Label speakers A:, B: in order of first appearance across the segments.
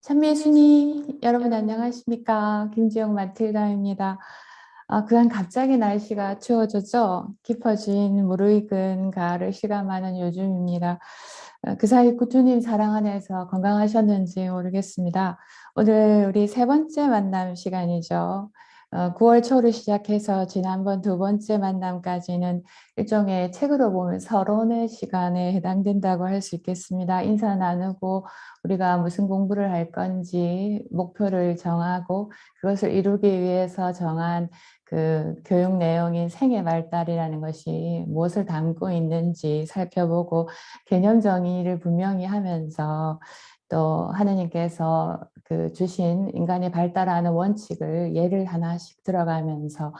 A: 찬미 예수님, 여러분 안녕하십니까? 김지영 마틸다입니다. 그간 갑자기 날씨가 추워졌죠? 깊어진 무르익은 가을을 실감하는 요즘입니다. 그 사이 구주님 사랑 안에서 건강하셨는지 모르겠습니다. 오늘 우리 세 번째 만남 시간이죠. 9월 초를 시작해서 지난번 두 번째 만남까지는 일종의 책으로 보면 서론의 시간에 해당된다고 할 수 있겠습니다. 인사 나누고 우리가 무슨 공부를 할 건지 목표를 정하고 그것을 이루기 위해서 정한 그 교육 내용인 생애 발달이라는 것이 무엇을 담고 있는지 살펴보고 개념 정의를 분명히 하면서 또 하느님께서 그 주신 인간이 발달하는 원칙을 예를 하나씩 들어가면서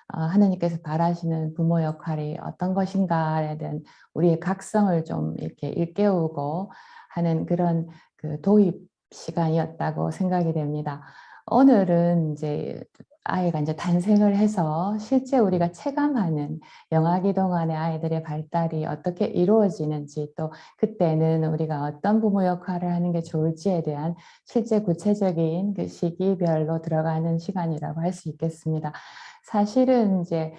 A: 하느님께서 바라시는 부모 역할이 어떤 것인가에 대한 우리의 각성을 좀 이렇게 일깨우고 하는 그런 그 도입 시간이었다고 생각이 됩니다. 오늘은 이제 아이가 이제 탄생을 해서 실제 우리가 체감하는 영아기 동안의 아이들의 발달이 어떻게 이루어지는지 또 그때는 우리가 어떤 부모 역할을 하는 게 좋을지에 대한 실제 구체적인 그 시기별로 들어가는 시간이라고 할 수 있겠습니다. 사실은 이제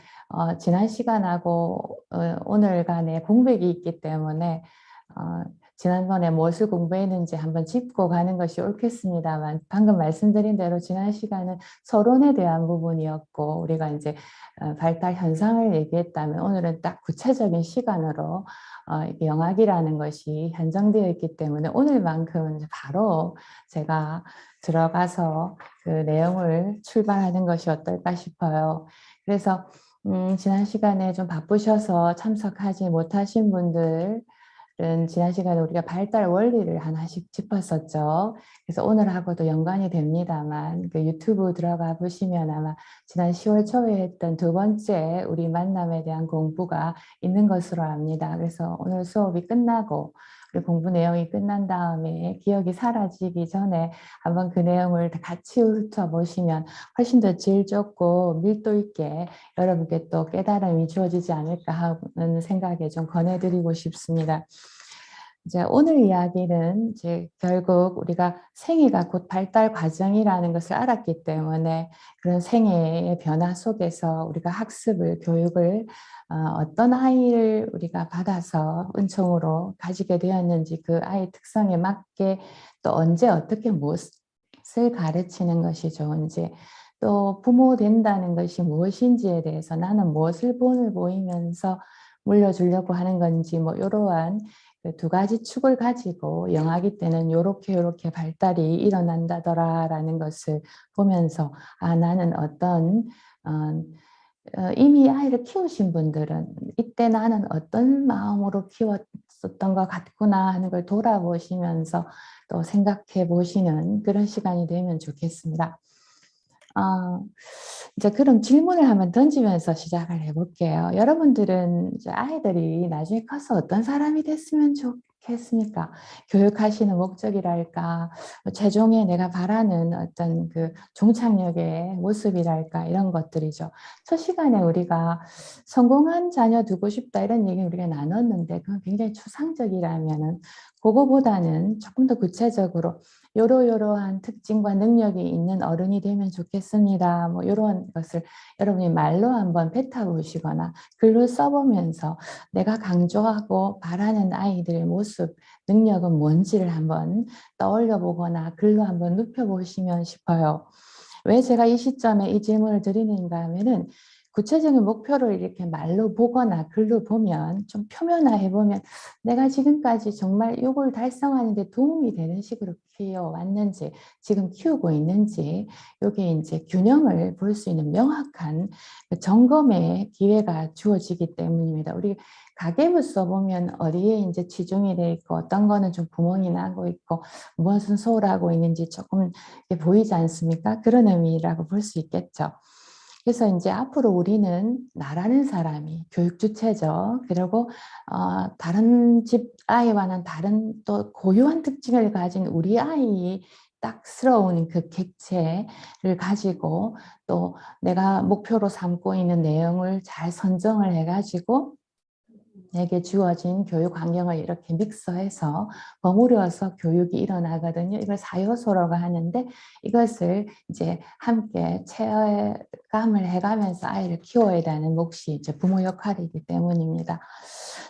A: 지난 시간하고 오늘 간에 공백이 있기 때문에 지난번에 무엇을 공부했는지 한번 짚고 가는 것이 옳겠습니다만 방금 말씀드린 대로 지난 시간은 서론에 대한 부분이었고 우리가 이제 발달 현상을 얘기했다면 오늘은 딱 구체적인 시간으로 영학이라는 것이 한정되어 있기 때문에 오늘만큼은 바로 제가 들어가서 그 내용을 출발하는 것이 어떨까 싶어요. 그래서 지난 시간에 좀 바쁘셔서 참석하지 못하신 분들 지난 시간에 우리가 발달 원리를 하나씩 짚었었죠. 그래서 오늘하고도 연관이 됩니다만 그 유튜브 들어가 보시면 아마 지난 10월 초에 했던 두 번째 우리 만남에 대한 공부가 있는 것으로 압니다. 그래서 오늘 수업이 끝나고 우리 공부 내용이 끝난 다음에 기억이 사라지기 전에 한번 그 내용을 같이 훑어보시면 훨씬 더 질 좋고 밀도 있게 여러분께 또 깨달음이 주어지지 않을까 하는 생각에 좀 권해드리고 싶습니다. 이제 오늘 이야기는 이제 결국 우리가 생애가 곧 발달 과정이라는 것을 알았기 때문에 그런 생애의 변화 속에서 우리가 학습을, 교육을 어떤 아이를 우리가 받아서 은총으로 가지게 되었는지 그 아이 특성에 맞게 또 언제 어떻게 무엇을 가르치는 것이 좋은지 또 부모 된다는 것이 무엇인지에 대해서 나는 무엇을 본을 보이면서 물려주려고 하는 건지 뭐 이러한 두 가지 축을 가지고 영아기 때는 요렇게 발달이 일어난다더라라는 것을 보면서 나는 어떤 이미 아이를 키우신 분들은 이때 나는 어떤 마음으로 키웠었던 것 같구나 하는 걸 돌아보시면서 또 생각해 보시는 그런 시간이 되면 좋겠습니다. 이제 그럼 질문을 한번 던지면서 시작을 해볼게요. 여러분들은 이제 아이들이 나중에 커서 어떤 사람이 됐으면 좋겠습니까? 교육하시는 목적이랄까, 최종에 내가 바라는 어떤 그 종착역의 모습이랄까, 이런 것들이죠. 첫 시간에 우리가 성공한 자녀 두고 싶다 이런 얘기 우리가 나눴는데 그건 굉장히 추상적이라면은 그거보다는 조금 더 구체적으로 요러요러한 특징과 능력이 있는 어른이 되면 좋겠습니다. 뭐 이런 것을 여러분이 말로 한번 뱉어보시거나 글로 써보면서 내가 강조하고 바라는 아이들의 모습, 능력은 뭔지를 한번 떠올려 보거나 글로 한번 눕혀보시면 싶어요. 왜 제가 이 시점에 이 질문을 드리는가 하면은 구체적인 목표를 이렇게 말로 보거나 글로 보면 좀 표면화해 보면 내가 지금까지 정말 이걸 달성하는 데 도움이 되는 식으로 키워왔는지 지금 키우고 있는지 여기 이제 균형을 볼 수 있는 명확한 점검의 기회가 주어지기 때문입니다. 우리 가계부 써보면 어디에 이제 치중이 돼 있고 어떤 거는 좀 구멍이 나고 있고 무엇은 소홀하고 있는지 조금 보이지 않습니까? 그런 의미라고 볼 수 있겠죠. 그래서 이제 앞으로 우리는 나라는 사람이 교육 주체죠. 그리고 다른 집 아이와는 다른 또 고유한 특징을 가진 우리 아이 딱스러운 그 객체를 가지고 또 내가 목표로 삼고 있는 내용을 잘 선정을 해가지고 내게 주어진 교육 환경을 이렇게 믹서해서 버무려서 교육이 일어나거든요. 이걸 사요소라고 하는데 이것을 이제 함께 체감을 해가면서 아이를 키워야 되는 몫이 이제 부모 역할이기 때문입니다.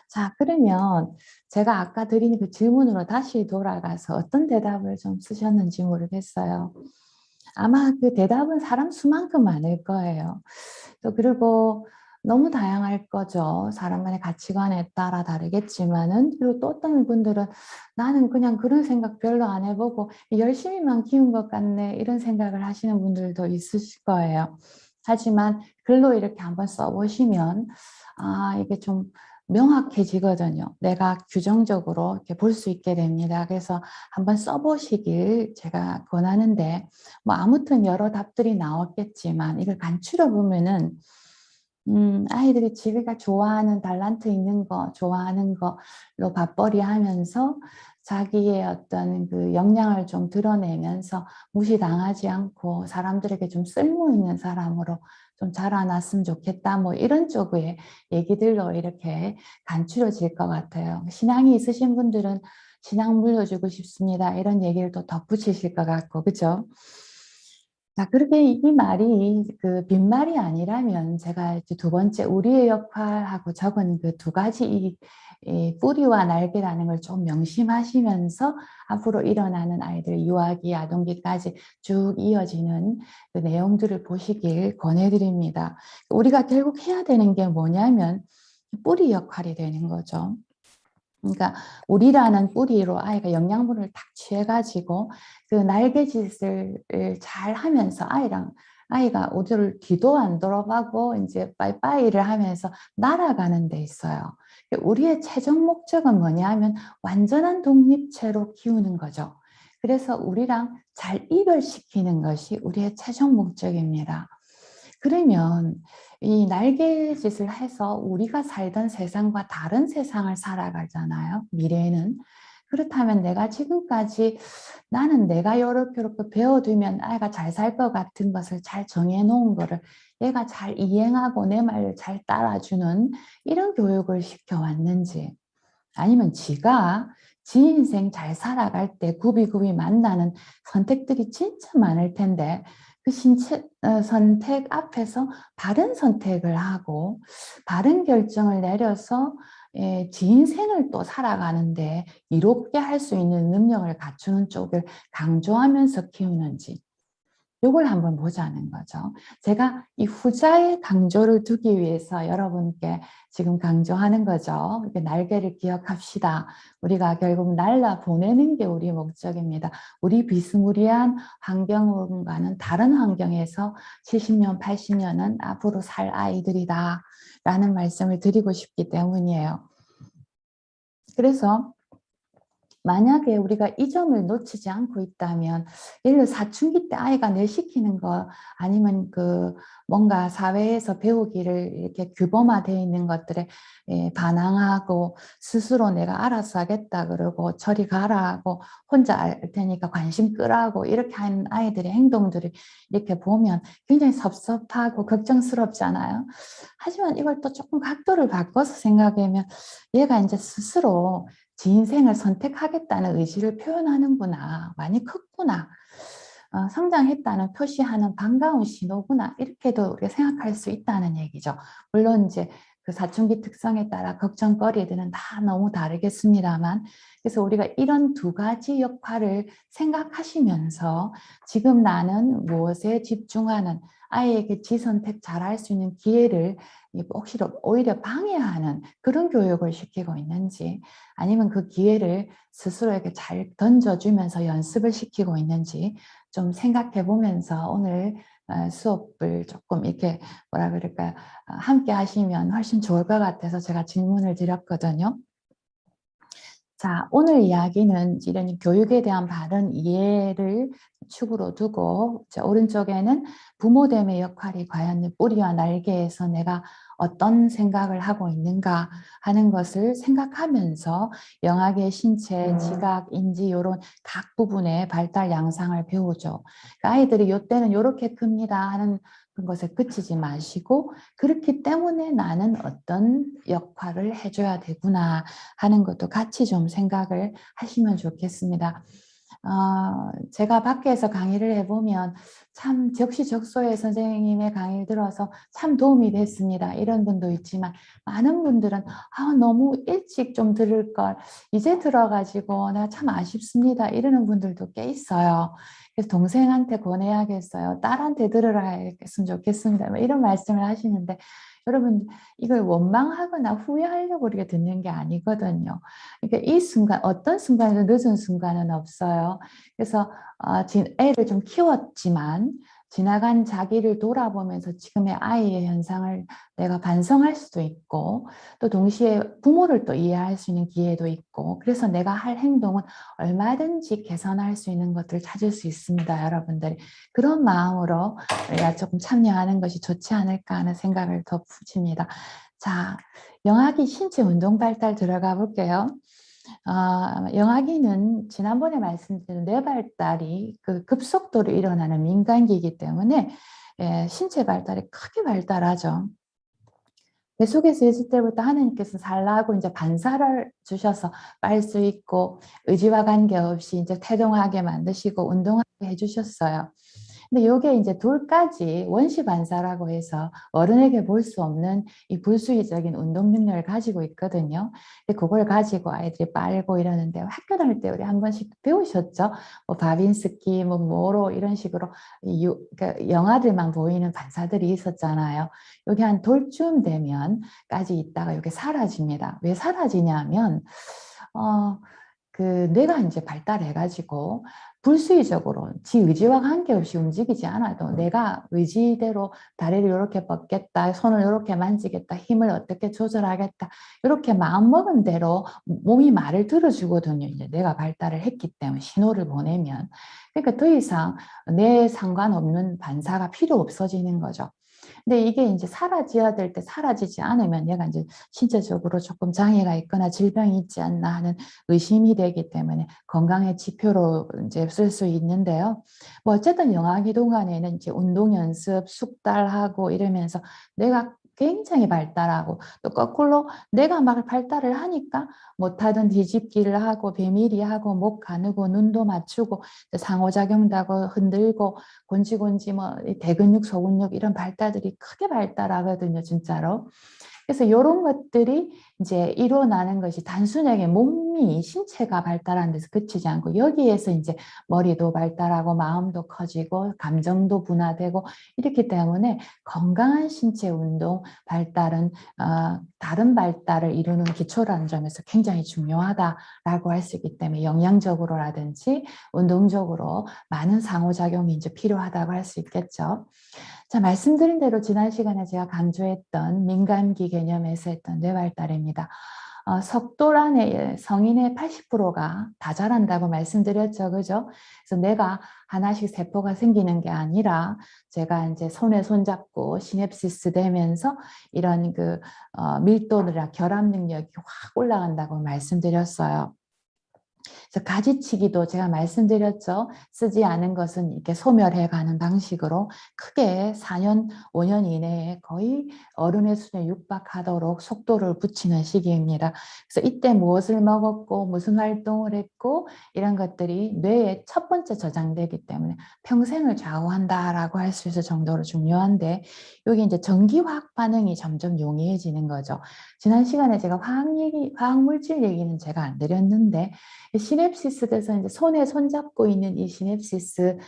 A: 자, 그러면 제가 아까 드린 그 질문으로 다시 돌아가서 어떤 대답을 좀 쓰셨는지 모르겠어요. 아마 그 대답은 사람 수만큼 많을 거예요. 또 그리고 너무 다양할 거죠. 사람만의 가치관에 따라 다르겠지만은. 그리고 또 어떤 분들은 나는 그냥 그런 생각 별로 안 해보고 열심히만 키운 것 같네 이런 생각을 하시는 분들도 있으실 거예요. 하지만 글로 이렇게 한번 써보시면 이게 좀 명확해지거든요. 내가 규정적으로 이렇게 볼 수 있게 됩니다. 그래서 한번 써보시길 제가 권하는데 뭐 아무튼 여러 답들이 나왔겠지만 이걸 간추려 보면은 아이들이 지가 좋아하는 달란트 있는 거, 좋아하는 거로 밥벌이 하면서 자기의 어떤 그 역량을 좀 드러내면서 무시당하지 않고 사람들에게 좀 쓸모 있는 사람으로 좀 자라났으면 좋겠다. 뭐 이런 쪽의 얘기들로 이렇게 간추려질 것 같아요. 신앙이 있으신 분들은 신앙 물려주고 싶습니다. 이런 얘기를 또 덧붙이실 것 같고, 그죠? 자, 그렇게 이 말이 그 빈말이 아니라면 제가 이제 두 번째 우리의 역할하고 적은 그 두 가지 이 뿌리와 날개라는 걸 좀 명심하시면서 앞으로 일어나는 아이들 유아기, 아동기까지 쭉 이어지는 그 내용들을 보시길 권해드립니다. 우리가 결국 해야 되는 게 뭐냐면 뿌리 역할이 되는 거죠. 그러니까 우리라는 뿌리로 아이가 영양분을 딱 취해가지고 그 날개짓을 잘 하면서 아이가 어디를 뒤도 안 돌아가고 이제 빠이빠이를 하면서 날아가는 데 있어요. 우리의 최종 목적은 뭐냐 하면 완전한 독립체로 키우는 거죠. 그래서 우리랑 잘 이별시키는 것이 우리의 최종 목적입니다. 그러면 이 날개짓을 해서 우리가 살던 세상과 다른 세상을 살아가잖아요. 미래에는. 그렇다면 내가 지금까지 나는 내가 이렇게 배워두면 아이가 잘 살 것 같은 것을 잘 정해놓은 거를 얘가 잘 이행하고 내 말을 잘 따라주는 이런 교육을 시켜왔는지 아니면 지가 지 인생 잘 살아갈 때 굽이굽이 만나는 선택들이 진짜 많을 텐데 그 선택 앞에서 바른 선택을 하고 바른 결정을 내려서 지 인생을 또 살아가는데 이롭게 할 수 있는 능력을 갖추는 쪽을 강조하면서 키우는지 요걸 한번 보자는 거죠. 제가 이 후자의 강조를 두기 위해서 여러분께 지금 강조하는 거죠. 날개를 기억합시다. 우리가 결국 날라 보내는 게 우리 목적입니다. 우리 비스무리한 환경과는 다른 환경에서 70년, 80년은 앞으로 살 아이들이다 라는 말씀을 드리고 싶기 때문이에요. 그래서 만약에 우리가 이 점을 놓치지 않고 있다면 예를 들어 사춘기 때 아이가 내시키는 거 아니면 그 뭔가 사회에서 배우기를 이렇게 규범화되어 있는 것들에 반항하고 스스로 내가 알아서 하겠다 그러고 저리 가라 하고 혼자 알 테니까 관심 끄라고 이렇게 하는 아이들의 행동들을 이렇게 보면 굉장히 섭섭하고 걱정스럽잖아요. 하지만 이걸 또 조금 각도를 바꿔서 생각하면 얘가 이제 스스로 지 인생을 선택하겠다는 의지를 표현하는구나. 많이 컸구나. 성장했다는 표시하는 반가운 신호구나. 이렇게도 우리가 생각할 수 있다는 얘기죠. 물론 이제 그 사춘기 특성에 따라 걱정거리들은 다 너무 다르겠습니다만 그래서 우리가 이런 두 가지 역할을 생각하시면서 지금 나는 무엇에 집중하는 아이에게 지선택 잘할 수 있는 기회를 혹시 오히려 방해하는 그런 교육을 시키고 있는지 아니면 그 기회를 스스로에게 잘 던져주면서 연습을 시키고 있는지 좀 생각해 보면서 오늘 수업을 조금 이렇게 뭐라 그럴까요? 함께 하시면 훨씬 좋을 것 같아서 제가 질문을 드렸거든요. 자, 오늘 이야기는 이런 교육에 대한 바른 이해를 축으로 두고 오른쪽에는 부모됨의 역할이 과연 뿌리와 날개에서 내가 어떤 생각을 하고 있는가 하는 것을 생각하면서 영악의 신체, 지각, 인지 이런 각 부분의 발달 양상을 배우죠. 아이들이 이때는 이렇게 큽니다 하는 그런 것에 그치지 마시고 그렇기 때문에 나는 어떤 역할을 해줘야 되구나 하는 것도 같이 좀 생각을 하시면 좋겠습니다. 제가 밖에서 강의를 해보면 참 적시적소에 선생님의 강의를 들어서 참 도움이 됐습니다. 이런 분도 있지만 많은 분들은 너무 일찍 좀 들을 걸 이제 들어가지고 나 참 아쉽습니다. 이러는 분들도 꽤 있어요. 그래서 동생한테 권해야겠어요. 딸한테 들으라 했으면 좋겠습니다. 이런 말씀을 하시는데 여러분 이걸 원망하거나 후회하려고 이렇게 듣는 게 아니거든요. 그러니까 이 순간 어떤 순간에도 늦은 순간은 없어요. 그래서 애를 좀 키웠지만 지나간 자기를 돌아보면서 지금의 아이의 현상을 내가 반성할 수도 있고 또 동시에 부모를 또 이해할 수 있는 기회도 있고 그래서 내가 할 행동은 얼마든지 개선할 수 있는 것들을 찾을 수 있습니다. 여러분들이 그런 마음으로 우리가 조금 참여하는 것이 좋지 않을까 하는 생각을 덧붙입니다. 자, 영악이 신체 운동 발달 들어가 볼게요. 영아기는 지난번에 말씀드린 뇌 발달이 그 급속도로 일어나는 민간기이기 때문에 신체 발달이 크게 발달하죠. 뱃속에서 있을 때부터 하나님께서 살라고 이제 반사를 주셔서 빨 수 있고 의지와 관계없이 이제 태동하게 만드시고 운동하게 해주셨어요. 근데 이게 이제 둘까지 원시 반사라고 해서 어른에게 볼 수 없는 이 불수의적인 운동 능력을 가지고 있거든요. 근데 그걸 가지고 아이들이 빨고 이러는데 학교 다닐 때 우리 한 번씩 배우셨죠? 뭐 바빈스키, 뭐 모로 이런 식으로 그러니까 영화들만 보이는 반사들이 있었잖아요. 여기 한 돌쯤 되면까지 있다가 이게 사라집니다. 왜 사라지냐면 그 뇌가 이제 발달해가지고 불수의적으로 지 의지와 관계없이 움직이지 않아도 내가 의지대로 다리를 이렇게 뻗겠다, 손을 이렇게 만지겠다, 힘을 어떻게 조절하겠다 이렇게 마음먹은 대로 몸이 말을 들어주거든요. 이제 내가 발달을 했기 때문에 신호를 보내면 그러니까 더 이상 내 상관없는 반사가 필요 없어지는 거죠. 근데 이게 이제 사라져야 될 때 사라지지 않으면 얘가 이제 신체적으로 조금 장애가 있거나 질병이 있지 않나 하는 의심이 되기 때문에 건강의 지표로 이제 쓸 수 있는데요. 뭐 어쨌든 영아기 동안에는 이제 운동 연습, 숙달하고 이러면서 내가 굉장히 발달하고 또 거꾸로 내가 막 발달을 하니까 못하던 뒤집기를 하고 배밀이 하고 목 가누고 눈도 맞추고 상호작용도 하고 흔들고 곤지곤지 뭐 대근육, 소근육 이런 발달들이 크게 발달하거든요, 진짜로. 그래서 이런 것들이 이제 일어나는 것이 단순하게 몸이 신체가 발달하는 데서 그치지 않고 여기에서 이제 머리도 발달하고 마음도 커지고 감정도 분화되고 이렇기 때문에 건강한 신체 운동 발달은 다른 발달을 이루는 기초라는 점에서 굉장히 중요하다라고 할 수 있기 때문에 영양적으로라든지 운동적으로 많은 상호작용이 이제 필요하다고 할 수 있겠죠. 자, 말씀드린 대로 지난 시간에 제가 강조했던 민간기 개념에서 했던 뇌발달입니다. 석돌 안에 성인의 80%가 다 자란다고 말씀드렸죠. 그죠? 그래서 내가 하나씩 세포가 생기는 게 아니라 제가 이제 손에 손잡고 시냅시스 되면서 이런 밀도나 결합 능력이 확 올라간다고 말씀드렸어요. 그래서 가지치기도 제가 말씀드렸죠. 쓰지 않은 것은 이렇게 소멸해가는 방식으로 크게 4년, 5년 이내에 거의 어른의 수준에 육박하도록 속도를 붙이는 시기입니다. 그래서 이때 무엇을 먹었고 무슨 활동을 했고 이런 것들이 뇌에 첫 번째 저장되기 때문에 평생을 좌우한다라고 할 수 있을 정도로 중요한데 여기 이제 전기화학 반응이 점점 용이해지는 거죠. 지난 시간에 제가 화학물질 얘기는 제가 안 드렸는데 시냅시스에서 이제 손에 손잡고 있는 이 시냅시스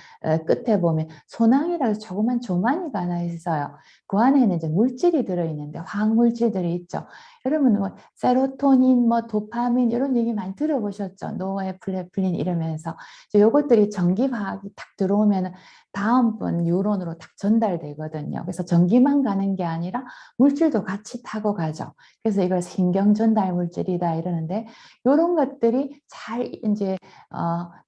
A: 끝에 보면 소낭이라고 조그만 조마니가 하나 있어요. 그 안에는 이제 물질이 들어있는데 화학 물질들이 있죠. 여러분 뭐 세로토닌, 뭐 도파민 이런 얘기 많이 들어보셨죠? 노에플레프린 이러면서 이것들이 전기화학이 딱 들어오면 다음번 뉴런으로 딱 전달되거든요. 그래서 전기만 가는 게 아니라 물질도 같이 타고 가죠. 그래서 이걸 신경 전달 물질이다 이러는데 이런 것들이 잘 이제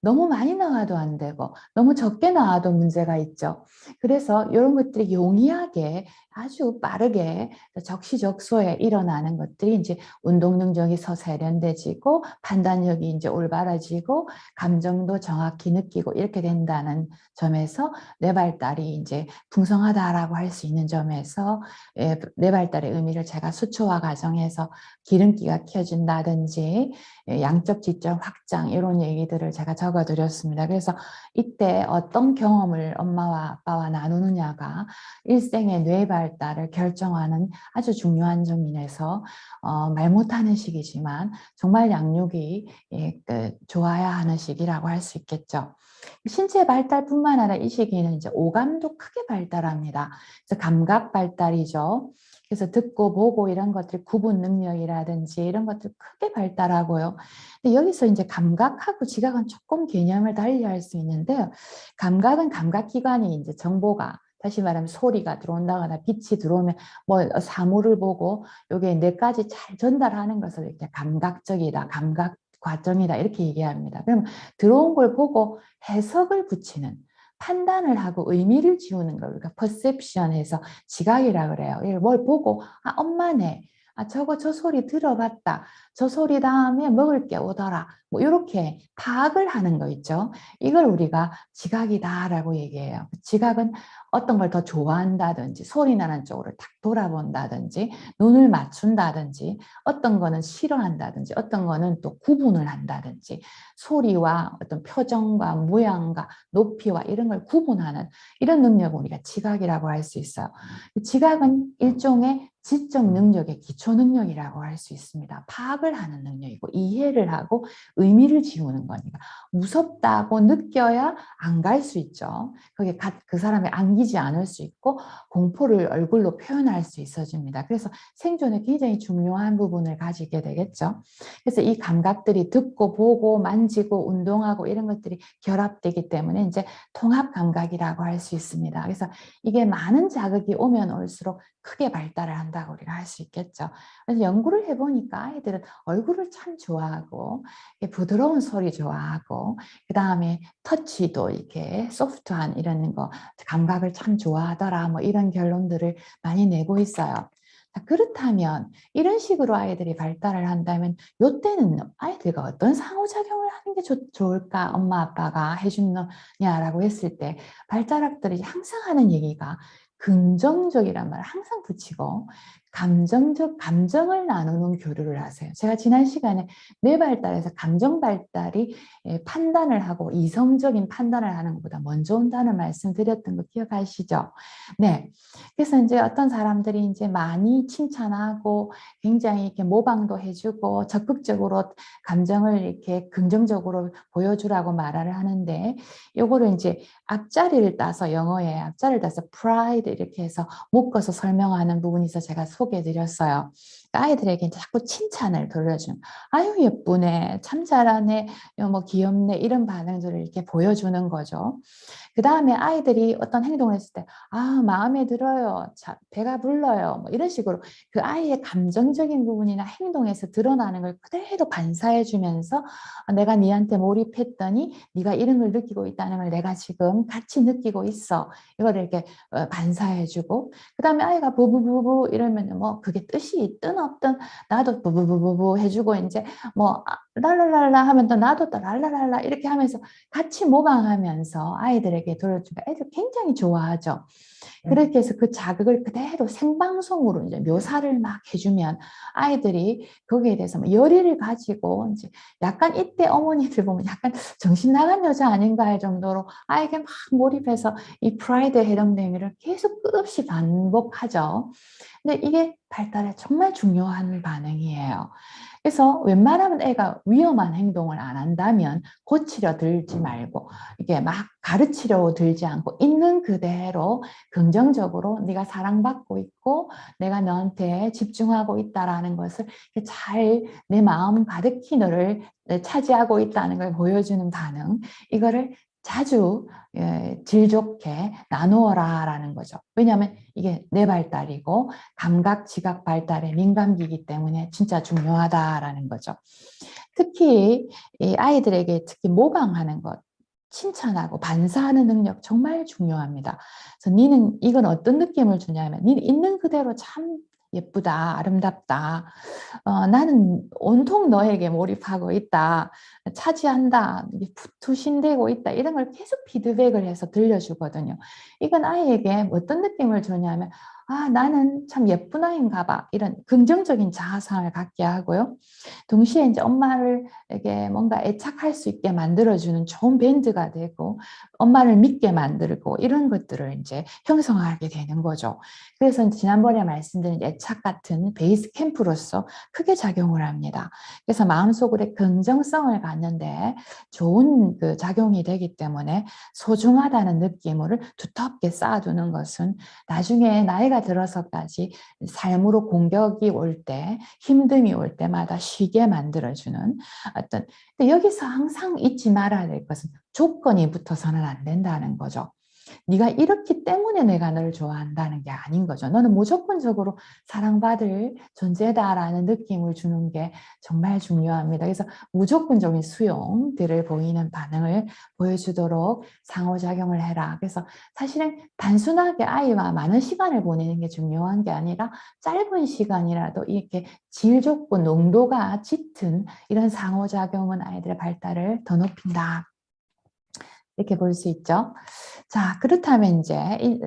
A: 너무 많이 나와도 안 되고 너무 적게 나와도 문제가 있죠. 그래서 이런 것들이 용이하게 아주 빠르게 적시적소에 일어나는 것들이 이제 운동 능력이 세련돼지고 판단력이 이제 올바라지고 감정도 정확히 느끼고 이렇게 된다는 점에서 뇌발달이 이제 풍성하다라고 할 수 있는 점에서 뇌발달의 의미를 제가 수초화 과정에서 기름기가 켜진다든지 양적 지적 확장 이런 얘기들을 제가 적어드렸습니다. 그래서 이때 어떤 경험을 엄마와 아빠와 나누느냐가 일생의 뇌 발달을 결정하는 아주 중요한 점이라서 말 못하는 시기지만 정말 양육이 좋아야 하는 시기라고 할 수 있겠죠. 신체 발달뿐만 아니라 이 시기는 이제 오감도 크게 발달합니다. 그래서 감각 발달이죠. 그래서 듣고 보고 이런 것들 구분 능력이라든지 이런 것들 크게 발달하고요. 근데 여기서 이제 감각하고 지각은 조금 개념을 달리할 수 있는데요. 감각은 감각기관이 이제 정보가 다시 말하면 소리가 들어온다거나 빛이 들어오면 뭐 사물을 보고 요게 뇌까지 잘 전달하는 것을 이렇게 감각적이다, 감각 과정이다 이렇게 얘기합니다. 그러면 들어온 걸 보고 해석을 붙이는 판단을 하고 의미를 지우는 걸 우리가 퍼셉션에서 지각이라 그래요. 뭘 보고 아 엄마네. 아 저거 저 소리 들어봤다. 저 소리 다음에 먹을 게 오더라. 뭐 이렇게 파악을 하는 거 있죠. 이걸 우리가 지각이다라고 얘기해요. 지각은 어떤 걸 더 좋아한다든지 소리 나는 쪽으로 딱 돌아본다든지 눈을 맞춘다든지 어떤 거는 싫어한다든지 어떤 거는 또 구분을 한다든지 소리와 어떤 표정과 모양과 높이와 이런 걸 구분하는 이런 능력을 우리가 지각이라고 할 수 있어요. 지각은 일종의 지적 능력의 기초 능력이라고 할 수 있습니다. 파악을 하는 능력이고 이해를 하고 의미를 지우는 거니까 무섭다고 느껴야 안 갈 수 있죠. 그게 그 사람이 안기지 않을 수 있고 공포를 얼굴로 표현할 수 있어집니다. 그래서 생존에 굉장히 중요한 부분을 가지게 되겠죠. 그래서 이 감각들이 듣고 보고 만지고 운동하고 이런 것들이 결합되기 때문에 이제 통합 감각이라고 할 수 있습니다. 그래서 이게 많은 자극이 오면 올수록 크게 발달을 한다고 우리가 할 수 있겠죠. 그래서 연구를 해보니까 아이들은 얼굴을 참 좋아하고 부드러운 소리 좋아하고 그 다음에 터치도 이렇게 소프트한 이런 거 감각을 참 좋아하더라 뭐 이런 결론들을 많이 내고 있어요. 그렇다면 이런 식으로 아이들이 발달을 한다면 이때는 아이들과 어떤 상호작용을 하는 게 좋을까 엄마 아빠가 해주느냐라고 했을 때 발달학들이 항상 하는 얘기가 긍정적이란 말을 항상 붙이고 감정을 나누는 교류를 하세요. 제가 지난 시간에 뇌 발달에서 감정 발달이 판단을 하고 이성적인 판단을 하는 것보다 먼저 온다는 말씀 드렸던 거 기억하시죠? 네. 그래서 이제 어떤 사람들이 이제 많이 칭찬하고 굉장히 이렇게 모방도 해주고 적극적으로 감정을 이렇게 긍정적으로 보여주라고 말을 하는데 요거를 이제 앞자리를 따서 영어에 앞자리를 따서 pride 이렇게 해서 묶어서 설명하는 부분이 있어서 제가 소개해드렸어요. 아이들에게 자꾸 칭찬을 돌려주는 아유 예쁘네 참 잘하네 뭐 귀엽네 이런 반응들을 이렇게 보여주는 거죠. 그 다음에 아이들이 어떤 행동을 했을 때 아 마음에 들어요 배가 불러요 뭐 이런 식으로 그 아이의 감정적인 부분이나 행동에서 드러나는 걸 그대로 반사해 주면서 내가 네한테 몰입했더니 네가 이런 걸 느끼고 있다는 걸 내가 지금 같이 느끼고 있어 이거를 이렇게 반사해 주고 그 다음에 아이가 부부부부 이러면 뭐 그게 뜻이 있든 없든 나도 부부부부 해주고 이제 뭐 랄랄랄라 하면 또 나도 또 랄랄랄라 이렇게 하면서 같이 모방하면서 아이들에게 들려주니까 애들 굉장히 좋아하죠. 그렇게 해서 그 자극을 그대로 생방송으로 이제 묘사를 막 해주면 아이들이 거기에 대해서 뭐 열의를 가지고 이제 약간 이때 어머니들 보면 약간 정신 나간 여자 아닌가 할 정도로 아이에게 막 몰입해서 이 프라이드에 해당되는 일을 계속 끝없이 반복하죠. 근데 이게 발달에 정말 중요한 반응이에요. 그래서 웬만하면 애가 위험한 행동을 안 한다면 고치려 들지 말고 이게 막 가르치려 들지 않고 있는 그대로 긍정적으로 네가 사랑받고 있고 내가 너한테 집중하고 있다라는 것을 잘 내 마음 가득히 너를 차지하고 있다는 걸 보여주는 반응 이거를 자주 질 좋게 나누어라 라는 거죠. 왜냐하면 이게 뇌 발달이고 감각, 지각 발달의 민감기이기 때문에 진짜 중요하다라는 거죠. 특히 이 아이들에게 특히 모방하는 것 칭찬하고 반사하는 능력 정말 중요합니다. 그래서 니는 이건 어떤 느낌을 주냐면 니는 있는 그대로 참 예쁘다, 아름답다. 나는 온통 너에게 몰입하고 있다, 차지한다, 투신되고 있다, 이런 걸 계속 피드백을 해서 들려주거든요. 이건 아이에게 어떤 느낌을 주냐면 아, 나는 참 예쁜 아이인가 봐. 이런 긍정적인 자아상을 갖게 하고요. 동시에 이제 엄마를에게 뭔가 애착할 수 있게 만들어주는 좋은 밴드가 되고 엄마를 믿게 만들고 이런 것들을 이제 형성하게 되는 거죠. 그래서 지난번에 말씀드린 애착 같은 베이스 캠프로서 크게 작용을 합니다. 그래서 마음속으로 긍정성을 갖는데 좋은 그 작용이 되기 때문에 소중하다는 느낌을 두텁게 쌓아두는 것은 나중에 나이가 들어서까지 삶으로 공격이 올 때, 힘듦이 올 때마다 쉬게 만들어주는 어떤, 근데 여기서 항상 잊지 말아야 될 것은 조건이 붙어서는 안 된다는 거죠. 네가 이렇기 때문에 내가 너를 좋아한다는 게 아닌 거죠. 너는 무조건적으로 사랑받을 존재다라는 느낌을 주는 게 정말 중요합니다. 그래서 무조건적인 수용들을 보이는 반응을 보여주도록 상호작용을 해라. 그래서 사실은 단순하게 아이와 많은 시간을 보내는 게 중요한 게 아니라 짧은 시간이라도 이렇게 질 좋고 농도가 짙은 이런 상호작용은 아이들의 발달을 더 높인다. 이렇게 볼 수 있죠. 자, 그렇다면 이제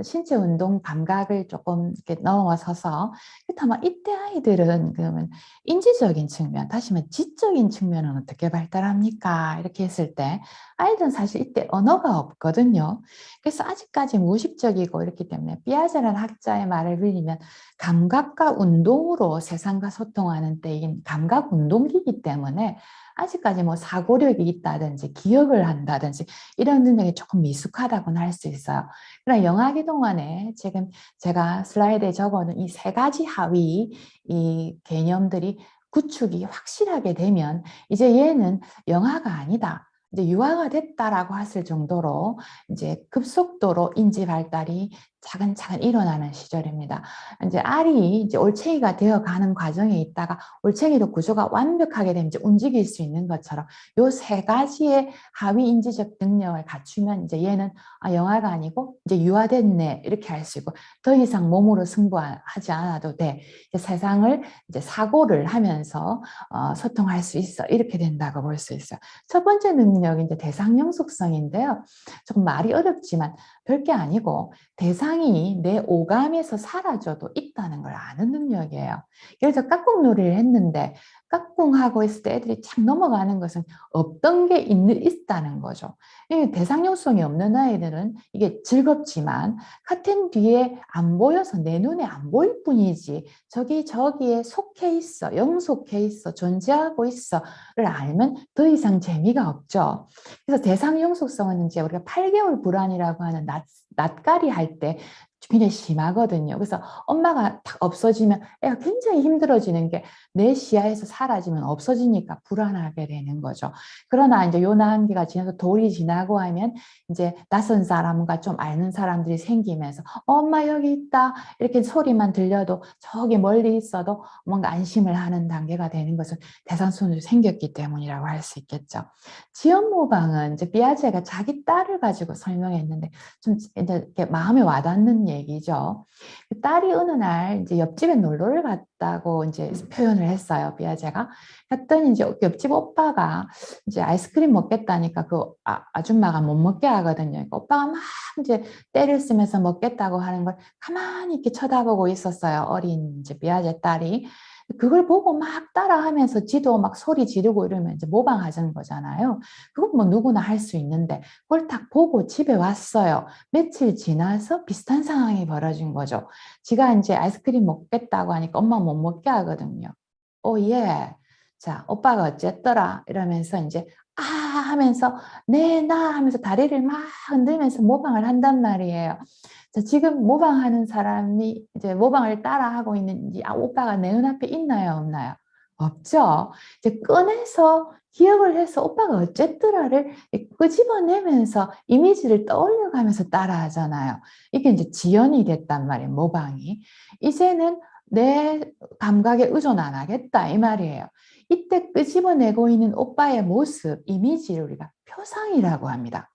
A: 신체 운동 감각을 조금 이렇게 넘어서서, 그렇다면 이때 아이들은 그러면 인지적인 측면, 다시 말해 지적인 측면은 어떻게 발달합니까? 이렇게 했을 때 아이들은 사실 이때 언어가 없거든요. 그래서 아직까지 무의식적이고 이렇기 때문에 피아제라는 학자의 말을 빌리면 감각과 운동으로 세상과 소통하는 때인 감각 운동기이기 때문에 아직까지 뭐 사고력이 있다든지 기억을 한다든지 이런 능력이 조금 미숙하다고는 할 수 있어요. 그러나 영아기 동안에 지금 제가 슬라이드에 적어놓은 이 세 가지 하위 이 개념들이 구축이 확실하게 되면 이제 얘는 영아가 아니다, 이제 유아가 됐다라고 했을 정도로 이제 급속도로 인지 발달이 차근차근 일어나는 시절입니다. 이제 알이 이제 올챙이가 되어가는 과정에 있다가 올챙이도 구조가 완벽하게 되면 이제 움직일 수 있는 것처럼 요 세 가지의 하위 인지적 능력을 갖추면 이제 얘는 아, 영아가 아니고 이제 유아됐네 이렇게 할 수 있고 더 이상 몸으로 승부하지 않아도 돼. 이제 세상을 이제 사고를 하면서 소통할 수 있어. 이렇게 된다고 볼 수 있어요. 첫 번째 능력이 이제 대상용 속성인데요. 조금 말이 어렵지만 별게 아니고 대상이 내 오감에서 사라져도 있다는 걸 아는 능력이에요. 예를 들어 깍꿍놀이를 했는데 깍꿍하고 있을 때 애들이 착 넘어가는 것은 없던 게 있다는 거죠. 대상용성이 없는 아이들은 이게 즐겁지만 카텐 뒤에 안 보여서 내 눈에 안 보일 뿐이지 저기에 속해 있어, 영속해 있어, 존재하고 있어를 알면 더 이상 재미가 없죠. 그래서 대상용 속성은 이제 우리가 8개월 불안이라고 하는 낯가리 할 때 굉장히 심하거든요. 그래서 엄마가 딱 없어지면 애가 굉장히 힘들어지는 게 내 시야에서 사라지면 없어지니까 불안하게 되는 거죠. 그러나 이제 요 나한기가 지나서 돌이 지나고 하면 이제 낯선 사람과 좀 아는 사람들이 생기면서 엄마 여기 있다 이렇게 소리만 들려도 저기 멀리 있어도 뭔가 안심을 하는 단계가 되는 것은 대상손이 생겼기 때문이라고 할 수 있겠죠. 지연 모방은 이제 비아제가 자기 딸을 가지고 설명했는데 좀 이제 마음에 와닿는 얘기죠. 그 딸이 어느 날 이제 옆집에 놀러를 갔다고 이제 표현을 했어요, 비아제가. 했더니 이제 옆집 오빠가 이제 아이스크림 먹겠다니까 그 아줌마가 못 먹게 하거든요. 그러니까 오빠가 막 이제 때를 쓰면서 먹겠다고 하는 걸 가만히 이렇게 쳐다보고 있었어요, 어린 이제 비아제 딸이. 그걸 보고 막 따라하면서 지도 막 소리 지르고 이러면 이제 모방하자는 거잖아요. 그건 뭐 누구나 할 수 있는데 그걸 딱 보고 집에 왔어요. 며칠 지나서 비슷한 상황이 벌어진 거죠. 지가 이제 아이스크림 먹겠다고 하니까 엄마 못 먹게 하거든요. 오, 예. 자, 오빠가 어쨌더라 이러면서 이제 아 하면서 네, 나 하면서 다리를 막 흔들면서 모방을 한단 말이에요. 자, 지금 모방하는 사람이 이제 모방을 따라하고 있는 오빠가 내 눈앞에 있나요, 없나요? 없죠. 이제 꺼내서 기억을 해서 오빠가 어쨌더라를 끄집어내면서 이미지를 떠올려가면서 따라하잖아요. 이게 이제 지연이 됐단 말이에요, 모방이. 이제는 내 감각에 의존 안 하겠다 이 말이에요. 이때 끄집어내고 있는 오빠의 모습, 이미지를 우리가 표상이라고 합니다.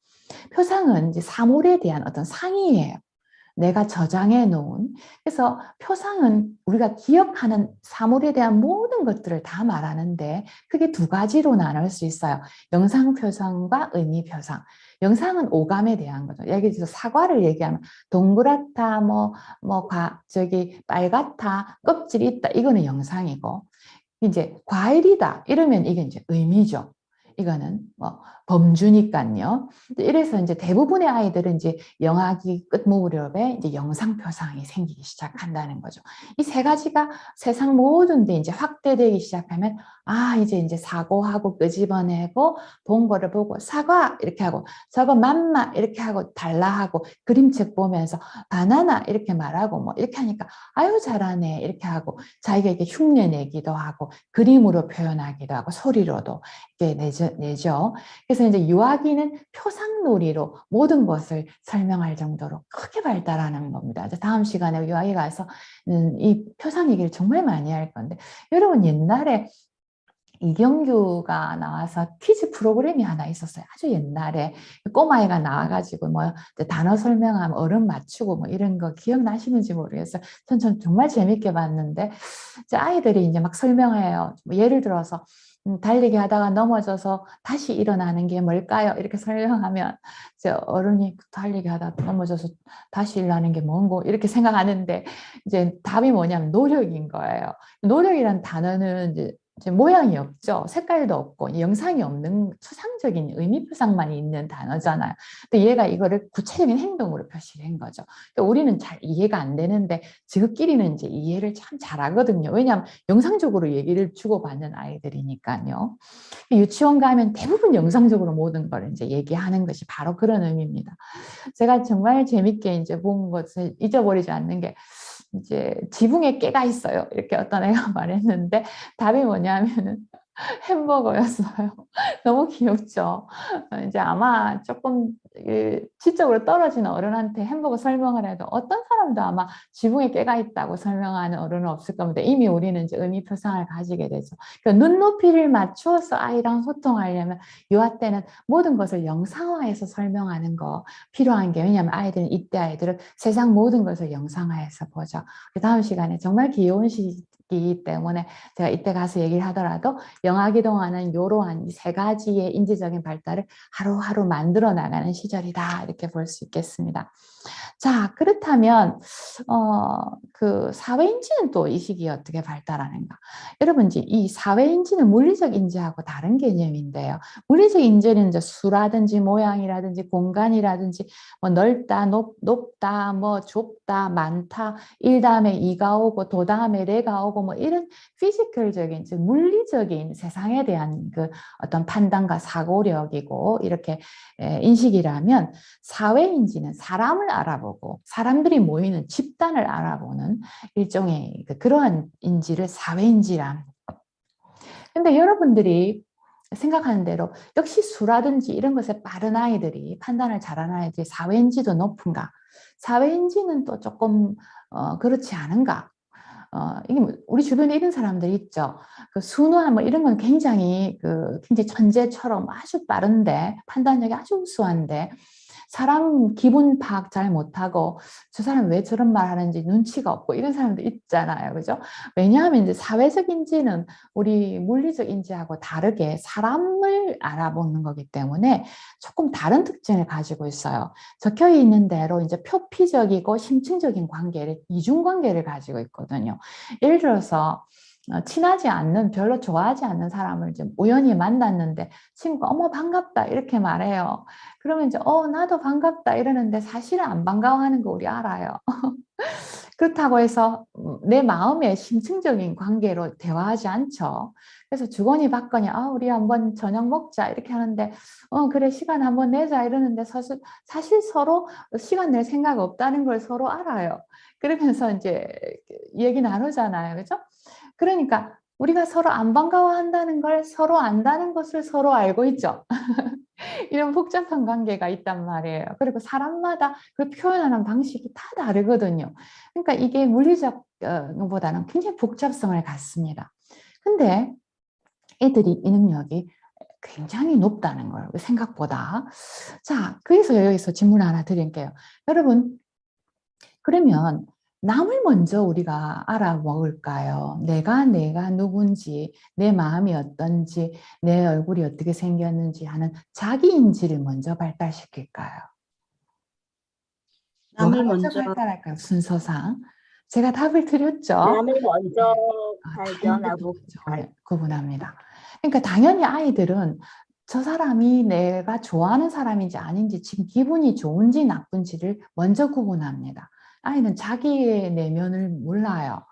A: 표상은 이제 사물에 대한 어떤 상의예요. 내가 저장해 놓은. 그래서 표상은 우리가 기억하는 사물에 대한 모든 것들을 다 말하는데 크게 두 가지로 나눌 수 있어요. 영상표상과 의미표상. 영상은 오감에 대한 거죠. 예를 들어서 사과를 얘기하면 동그랗다, 빨갛다, 껍질이 있다. 이거는 영상이고, 이제 과일이다. 이러면 이게 이제 의미죠. 이거는 범주니까요. 이래서 이제 대부분의 아이들은 이제 영아기 끝 무렵에 이제 영상 표상이 생기기 시작한다는 거죠. 이 세 가지가 세상 모든 데 이제 확대되기 시작하면 이제 사고하고 끄집어내고 본 거를 보고 사과 이렇게 하고 저거 맘마 이렇게 하고 달라 하고 그림책 보면서 바나나 이렇게 말하고 뭐 이렇게 하니까 아유 잘하네 이렇게 하고 자기가 이렇게 흉내 내기도 하고 그림으로 표현하기도 하고 소리로도 이렇게 내죠. 그래서 이제 유아기는 표상놀이로 모든 것을 설명할 정도로 크게 발달하는 겁니다. 다음 시간에 유아기 가서 이 표상 얘기를 정말 많이 할 건데, 여러분 옛날에 이경규가 나와서 퀴즈 프로그램이 하나 있었어요. 아주 옛날에 꼬마애가 나와가지고 단어 설명하면 어른 맞추고 이런 거 기억나시는지 모르겠어요. 전 정말 재밌게 봤는데 이제 아이들이 이제 막 설명해요. 예를 들어서 달리기 하다가 넘어져서 다시 일어나는 게 뭘까요? 이렇게 설명하면 이제 어른이 달리기 하다가 넘어져서 다시 일어나는 게 뭔고 이렇게 생각하는데 이제 답이 뭐냐면 노력인 거예요. 노력이란 단어는 이제 모양이 없죠. 색깔도 없고 영상이 없는 추상적인 의미표상만 있는 단어잖아요. 근데 얘가 이거를 구체적인 행동으로 표시한 거죠. 그러니까 우리는 잘 이해가 안 되는데 지극끼리는 이제 이해를 참 잘하거든요. 왜냐하면 영상적으로 얘기를 주고받는 아이들이니까요. 유치원 가면 대부분 영상적으로 모든 걸 이제 얘기하는 것이 바로 그런 의미입니다. 제가 정말 재밌게 이제 본 것을 잊어버리지 않는 게 이제 지붕에 깨가 있어요. 이렇게 어떤 애가 말했는데 답이 뭐냐면은 햄버거였어요. 너무 귀엽죠. 이제 아마 조금 지적으로 떨어진 어른한테 햄버거 설명을 해도 어떤 사람도 아마 지붕에 깨가 있다고 설명하는 어른은 없을 겁니다. 이미 우리는 이제 의미 표상을 가지게 되죠. 그러니까 눈높이를 맞추어서 아이랑 소통하려면 유아 때는 모든 것을 영상화해서 설명하는 거 필요한 게, 왜냐하면 아이들은 이때 아이들은 세상 모든 것을 영상화해서 보죠. 다음 시간에 정말 귀여운 시기이기 때문에 제가 이때 가서 얘기를 하더라도 영아기 동안은 이러한 세 가지의 인지적인 발달을 하루하루 만들어 나가는 시절이다 이렇게 볼 수 있겠습니다. 자, 그렇다면 그 사회인지는 또 이 시기에 어떻게 발달하는가? 여러분 이제 이 사회인지는 물리적 인지하고 다른 개념인데요. 물리적 인지는 이제 수라든지 모양이라든지 공간이라든지 넓다, 높다, 좁다, 많다, 1 다음에 2가 오고 도 다음에 레가 오고 이런 피지컬적인 즉 물리적인 세상에 대한 그 어떤 판단과 사고력이고 이렇게 인식이라면, 사회인지는 사람을 알아보고 사람들이 모이는 집단을 알아보는 일종의 그러한 인지를 사회인지라. 근데 여러분들이 생각하는 대로 역시 수라든지 이런 것에 빠른 아이들이, 판단을 잘하는 아이들이 사회인지도 높은가? 사회인지는 또 조금 그렇지 않은가? 이게 우리 주변에 이런 사람들이 있죠. 그 순화 이런 건 굉장히 천재처럼 아주 빠른데 판단력이 아주 우수한데 사람 기분 파악 잘 못하고 저 사람 왜 저런 말 하는지 눈치가 없고 이런 사람도 있잖아요. 그죠? 왜냐하면 이제 사회적 인지는 우리 물리적 인지하고 다르게 사람을 알아보는 거기 때문에 조금 다른 특징을 가지고 있어요. 적혀 있는 대로 이제 표피적이고 심층적인 관계를, 이중 관계를 가지고 있거든요. 예를 들어서 친하지 않는, 별로 좋아하지 않는 사람을 이제 우연히 만났는데 친구가 어머 반갑다 이렇게 말해요. 그러면 이제 나도 반갑다 이러는데 사실은 안 반가워하는 거 우리 알아요. 그렇다고 해서 내 마음의 심층적인 관계로 대화하지 않죠. 그래서 주거니 받거니 우리 한번 저녁 먹자 이렇게 하는데 그래 시간 한번 내자 이러는데 사실 서로 시간 낼 생각 없다는 걸 서로 알아요. 그러면서 이제 얘기 나누잖아요. 그죠? 그러니까 우리가 서로 안 반가워한다는 걸 서로 안다는 것을 서로 알고 있죠. 이런 복잡한 관계가 있단 말이에요. 그리고 사람마다 그 표현하는 방식이 다 다르거든요. 그러니까 이게 물리적 보다는 굉장히 복잡성을 갖습니다. 근데 애들이 이 능력이 굉장히 높다는 거예요. 생각보다. 자, 그래서 여기서 질문 하나 드릴게요. 여러분, 그러면 남을 먼저 우리가 알아먹을까요? 내가 누군지, 내 마음이 어떤지, 내 얼굴이 어떻게 생겼는지 하는 자기인지를 먼저 발달시킬까요? 뭐가
B: 남을
A: 먼저
B: 먼저,
A: 발달할까요? 순서상. 제가 답을 드렸죠?
B: 남을 먼저
A: 당연히
B: 발견하고
A: 구분합니다. 그러니까 당연히 아이들은 저 사람이 내가 좋아하는 사람인지 아닌지 지금 기분이 좋은지 나쁜지를 먼저 구분합니다. 아이는 자기의 내면을 몰라요.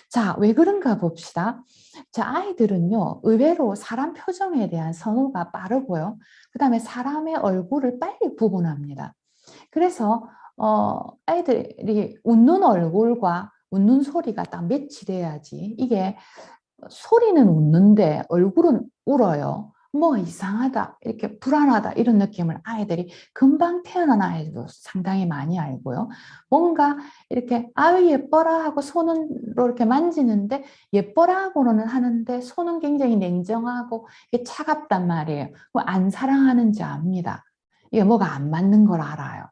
A: 자, 왜 그런가 봅시다. 자, 아이들은요, 의외로 사람 표정에 대한 선호가 빠르고요. 그 다음에 사람의 얼굴을 빨리 구분합니다. 그래서 아이들이 웃는 얼굴과 웃는 소리가 딱 매치돼야지. 이게 소리는 웃는데 얼굴은 울어요. 뭐 이상하다, 이렇게 불안하다 이런 느낌을 아이들이 금방 태어난 아이들도 상당히 많이 알고요. 뭔가 이렇게 아유 예뻐라 하고 손으로 이렇게 만지는데 예뻐라 하고는 하는데 손은 굉장히 냉정하고 이게 차갑단 말이에요. 안 사랑하는지 압니다. 이게 뭐가 안 맞는 걸 알아요.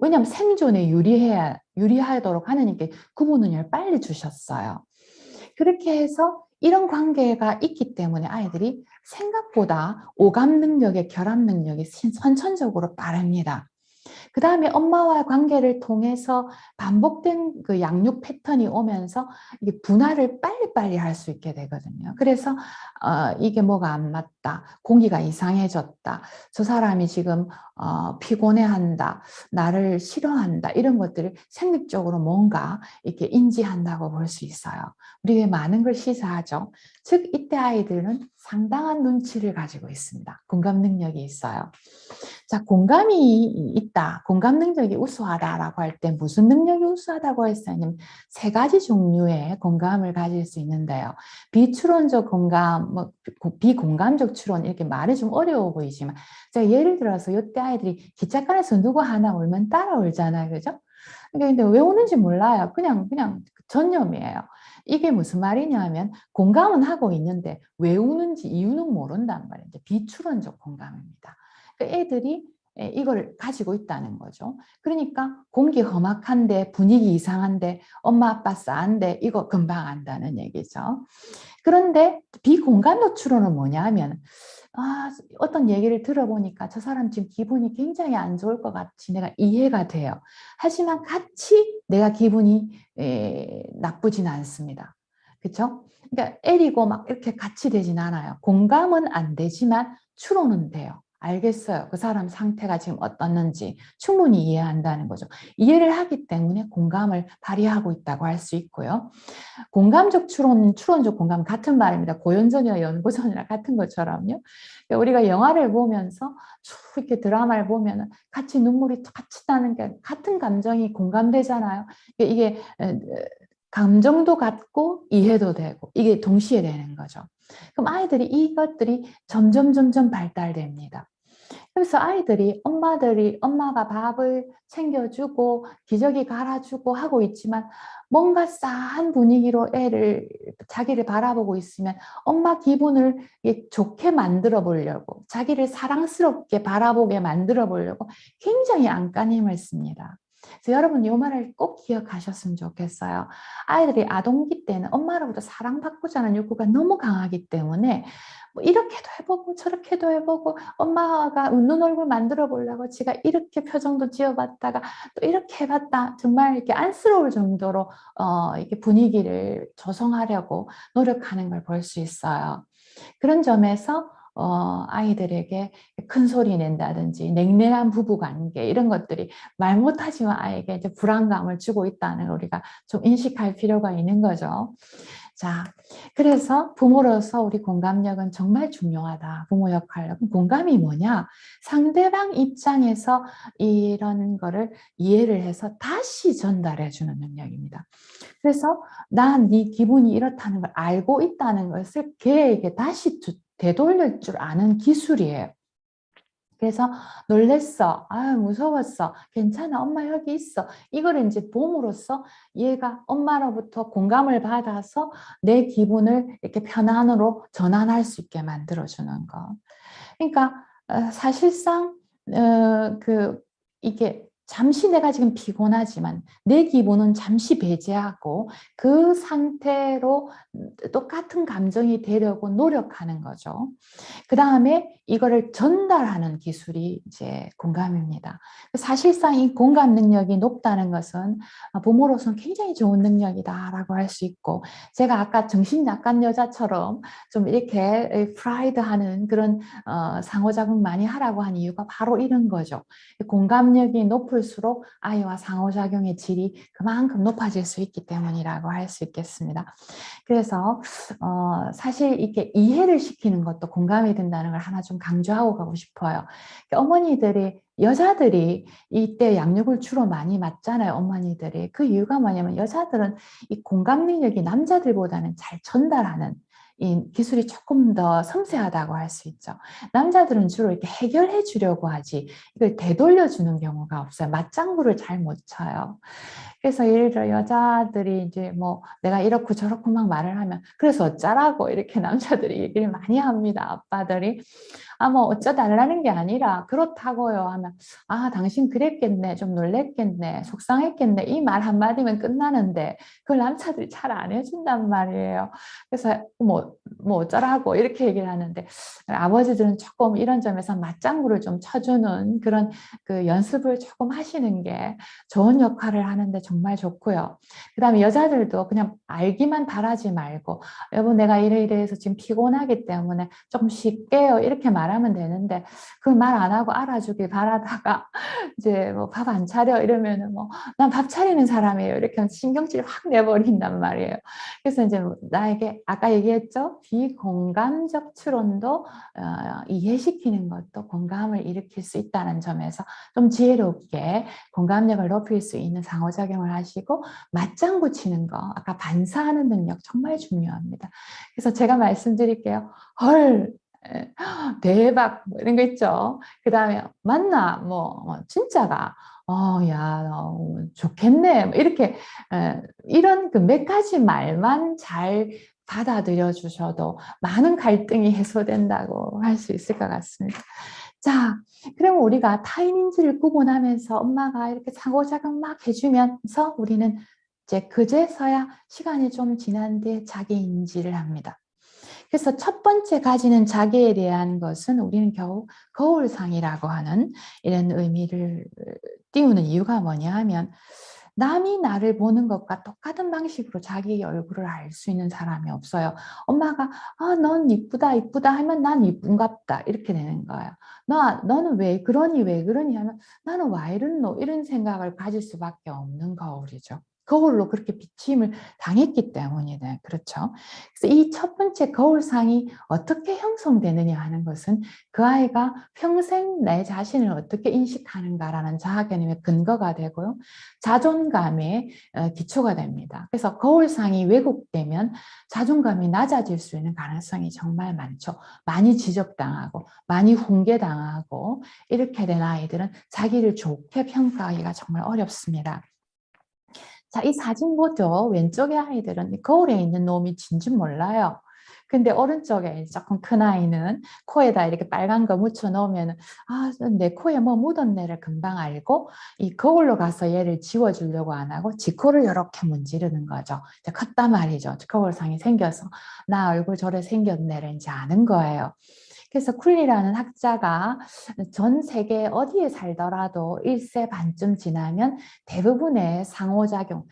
A: 왜냐하면 생존에 유리하도록 하느님께 구분을 빨리 주셨어요. 그렇게 해서 이런 관계가 있기 때문에 아이들이 생각보다 오감 능력의 결합 능력이 선천적으로 빠릅니다. 그 다음에 엄마와 관계를 통해서 반복된 그 양육 패턴이 오면서 이게 분할을 빨리빨리 할 수 있게 되거든요. 그래서 이게 뭐가 안 맞다, 공기가 이상해졌다, 저 사람이 지금 피곤해한다, 나를 싫어한다 이런 것들을 생리적으로 뭔가 이렇게 인지한다고 볼 수 있어요. 우리 많은 걸 시사하죠. 즉 이때 아이들은 상당한 눈치를 가지고 있습니다. 공감 능력이 있어요. 자, 공감이 있다, 공감 능력이 우수하다라고 할 때 무슨 능력이 우수하다고 했어요? 세 가지 종류의 공감을 가질 수 있는데요. 비추론적 공감, 뭐 비공감적 추론 이렇게 말이 좀 어려워 보이지만 제가 예를 들어서 이때 아이들이 기차칸에서 누구 하나 울면 따라 울잖아요, 그죠? 근데 왜 우는지 몰라요. 그냥 전념이에요. 이게 무슨 말이냐면 공감은 하고 있는데 왜 우는지 이유는 모른단 말이에요. 비추론적 공감입니다. 애들이 이걸 가지고 있다는 거죠. 그러니까 공기 험악한데 분위기 이상한데 엄마 아빠 싸한데 이거 금방 안다는 얘기죠. 그런데 비공감 노출은 뭐냐면 어떤 얘기를 들어보니까 저 사람 지금 기분이 굉장히 안 좋을 것 같이 내가 이해가 돼요. 하지만 같이 내가 기분이 나쁘진 않습니다. 그렇죠? 그러니까 애리고 막 이렇게 같이 되진 않아요. 공감은 안 되지만 추론은 돼요. 알겠어요. 그 사람 상태가 지금 어떻는지 충분히 이해한다는 거죠. 이해를 하기 때문에 공감을 발휘하고 있다고 할 수 있고요. 공감적 추론, 추론적 공감 같은 말입니다. 고연전이나 연고전이나 같은 것처럼요. 우리가 영화를 보면서 쭉 이렇게 드라마를 보면 같이 눈물이 같이 나는 게 같은 감정이 공감되잖아요. 이게 감정도 같고 이해도 되고 이게 동시에 되는 거죠. 그럼 아이들이 이것들이 점점 발달됩니다. 그래서 아이들이 엄마가 밥을 챙겨주고 기저귀 갈아주고 하고 있지만 뭔가 싸한 분위기로 자기를 바라보고 있으면 엄마 기분을 좋게 만들어 보려고 자기를 사랑스럽게 바라보게 만들어 보려고 굉장히 안간힘을 씁니다. 그래서 여러분 이 말을 꼭 기억하셨으면 좋겠어요. 아이들이 아동기 때는 엄마로부터 사랑받고자 하는 욕구가 너무 강하기 때문에 뭐 이렇게도 해보고 저렇게도 해보고 엄마가 웃는 얼굴 만들어 보려고 제가 이렇게 표정도 지어봤다가 또 이렇게 해봤다 정말 이렇게 안쓰러울 정도로 이렇게 분위기를 조성하려고 노력하는 걸 볼 수 있어요. 그런 점에서 아이들에게 큰 소리 낸다든지 냉랭한 부부관계 이런 것들이 말 못하지만 아이에게 이제 불안감을 주고 있다는 걸 우리가 좀 인식할 필요가 있는 거죠. 자, 그래서 부모로서 우리 공감력은 정말 중요하다. 부모 역할은 공감이 뭐냐? 상대방 입장에서 이런 거를 이해를 해서 다시 전달해 주는 능력입니다. 그래서 난 네 기분이 이렇다는 걸 알고 있다는 것을 걔에게 다시 되돌릴 줄 아는 기술이에요. 그래서 놀랬어, 무서웠어, 괜찮아, 엄마 여기 있어. 이걸 이제 봄으로써 얘가 엄마로부터 공감을 받아서 내 기분을 이렇게 편안으로 전환할 수 있게 만들어주는 거. 그러니까 사실상 이게 잠시 내가 지금 피곤하지만 내 기분은 잠시 배제하고 그 상태로 똑같은 감정이 되려고 노력하는 거죠. 그 다음에 이거를 전달하는 기술이 이제 공감입니다. 사실상 이 공감 능력이 높다는 것은 부모로서는 굉장히 좋은 능력이다라고 할 수 있고, 제가 아까 정신 약간 여자처럼 좀 이렇게 프라이드하는 그런 상호작용 많이 하라고 한 이유가 바로 이런 거죠. 공감력이 높을수록 아이와 상호작용의 질이 그만큼 높아질 수 있기 때문이라고 할 수 있겠습니다. 그래서 사실 이렇게 이해를 시키는 것도 공감이 된다는 걸 하나 좀 강조하고 가고 싶어요. 어머니들이, 여자들이 이때 양육을 주로 많이 맡잖아요, 어머니들이. 그 이유가 뭐냐면 여자들은 이 공감 능력이 남자들보다는 잘 전달하는 이 기술이 조금 더 섬세하다고 할 수 있죠. 남자들은 주로 이렇게 해결해 주려고 하지 이걸 되돌려 주는 경우가 없어요. 맞장구를 잘 못 쳐요. 그래서 예를 들어 여자들이 이제 뭐 내가 이렇고 저렇고 막 말을 하면 그래서 어쩌라고 이렇게 남자들이 얘기를 많이 합니다. 아빠들이. 뭐 어쩌달라는 게 아니라 그렇다고요 하면 당신 그랬겠네, 좀 놀랬겠네, 속상했겠네, 이 말 한마디면 끝나는데 그걸 남자들이 잘 안 해준단 말이에요. 그래서 뭐 어쩌라고 이렇게 얘기를 하는데, 아버지들은 조금 이런 점에서 맞장구를 좀 쳐주는 그런 그 연습을 조금 하시는 게 좋은 역할을 하는데 정말 좋고요. 그 다음에 여자들도 그냥 알기만 바라지 말고, 여보 내가 이래서 지금 피곤하기 때문에 좀 쉴게요 이렇게 말하면 되는데, 그걸 말 안 하고 알아주길 바라다가 이제 뭐 밥 안 차려 이러면은 뭐 난 밥 차리는 사람이에요 이렇게 신경질 확 내버린단 말이에요. 그래서 이제 나에게 아까 얘기했죠, 비공감적 추론도 이해시키는 것도 공감을 일으킬 수 있다는 점에서 좀 지혜롭게 공감력을 높일 수 있는 상호작용을 하시고, 맞장구 치는 거, 아까 반사하는 능력 정말 중요합니다. 그래서 제가 말씀드릴게요. 헐, 대박, 뭐 이런 거 있죠. 그 다음에 맞나, 진짜가, 야, 좋겠네, 뭐 이렇게 이런 그 몇 가지 말만 잘 받아들여 주셔도 많은 갈등이 해소된다고 할 수 있을 것 같습니다. 자, 그럼 우리가 타인인지를 구분하면서 엄마가 이렇게 상호작용 막 해주면서 우리는 이제 그제서야 시간이 좀 지난 뒤에 자기 인지를 합니다. 그래서 첫 번째 가지는 자기에 대한 것은 우리는 겨우 거울상이라고 하는 이런 의미를 띄우는 이유가 뭐냐 하면, 남이 나를 보는 것과 똑같은 방식으로 자기 얼굴을 알 수 있는 사람이 없어요. 엄마가 넌 이쁘다 이쁘다 하면 난 이쁜갑다 이렇게 되는 거예요. 너는 왜 그러니 왜 그러니 하면 나는 와 이렇노 이런 생각을 가질 수밖에 없는 거울이죠. 거울로 그렇게 비침을 당했기 때문이네. 그렇죠? 그래서 이 첫 번째 거울상이 어떻게 형성되느냐 하는 것은 그 아이가 평생 내 자신을 어떻게 인식하는가라는 자아개념의 근거가 되고요. 자존감의 기초가 됩니다. 그래서 거울상이 왜곡되면 자존감이 낮아질 수 있는 가능성이 정말 많죠. 많이 지적당하고 많이 훈계당하고 이렇게 된 아이들은 자기를 좋게 평가하기가 정말 어렵습니다. 자, 이 사진 보죠. 왼쪽의 아이들은 거울에 있는 놈이 진지 몰라요. 근데 오른쪽에 조금 큰 아이는 코에다 이렇게 빨간 거 묻혀 놓으면 내 코에 뭐 묻었네를 금방 알고 이 거울로 가서 얘를 지워주려고 안 하고 지 코를 이렇게 문지르는 거죠. 이제 컸단 말이죠. 거울상이 생겨서 나 얼굴 저래 생겼네를 이제 아는 거예요. 그래서 쿨리라는 학자가 전 세계 어디에 살더라도 1세 반쯤 지나면 대부분의 상호작용,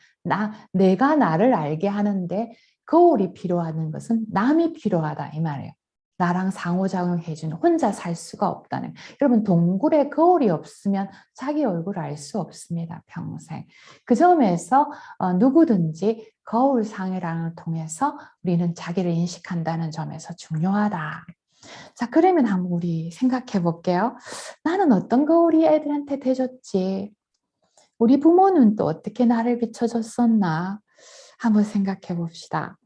A: 내가 나를 알게 하는데 거울이 필요한 것은 남이 필요하다 이 말이에요. 나랑 상호작용해주는, 혼자 살 수가 없다는. 여러분 동굴에 거울이 없으면 자기 얼굴을 알 수 없습니다. 평생. 그 점에서 누구든지 거울상이랑을 통해서 우리는 자기를 인식한다는 점에서 중요하다. 자, 그러면 한번 우리 생각해 볼게요. 나는 어떤 거울이 애들한테 돼줬지? 우리 부모는 또 어떻게 나를 비춰줬었나? 한번 생각해 봅시다.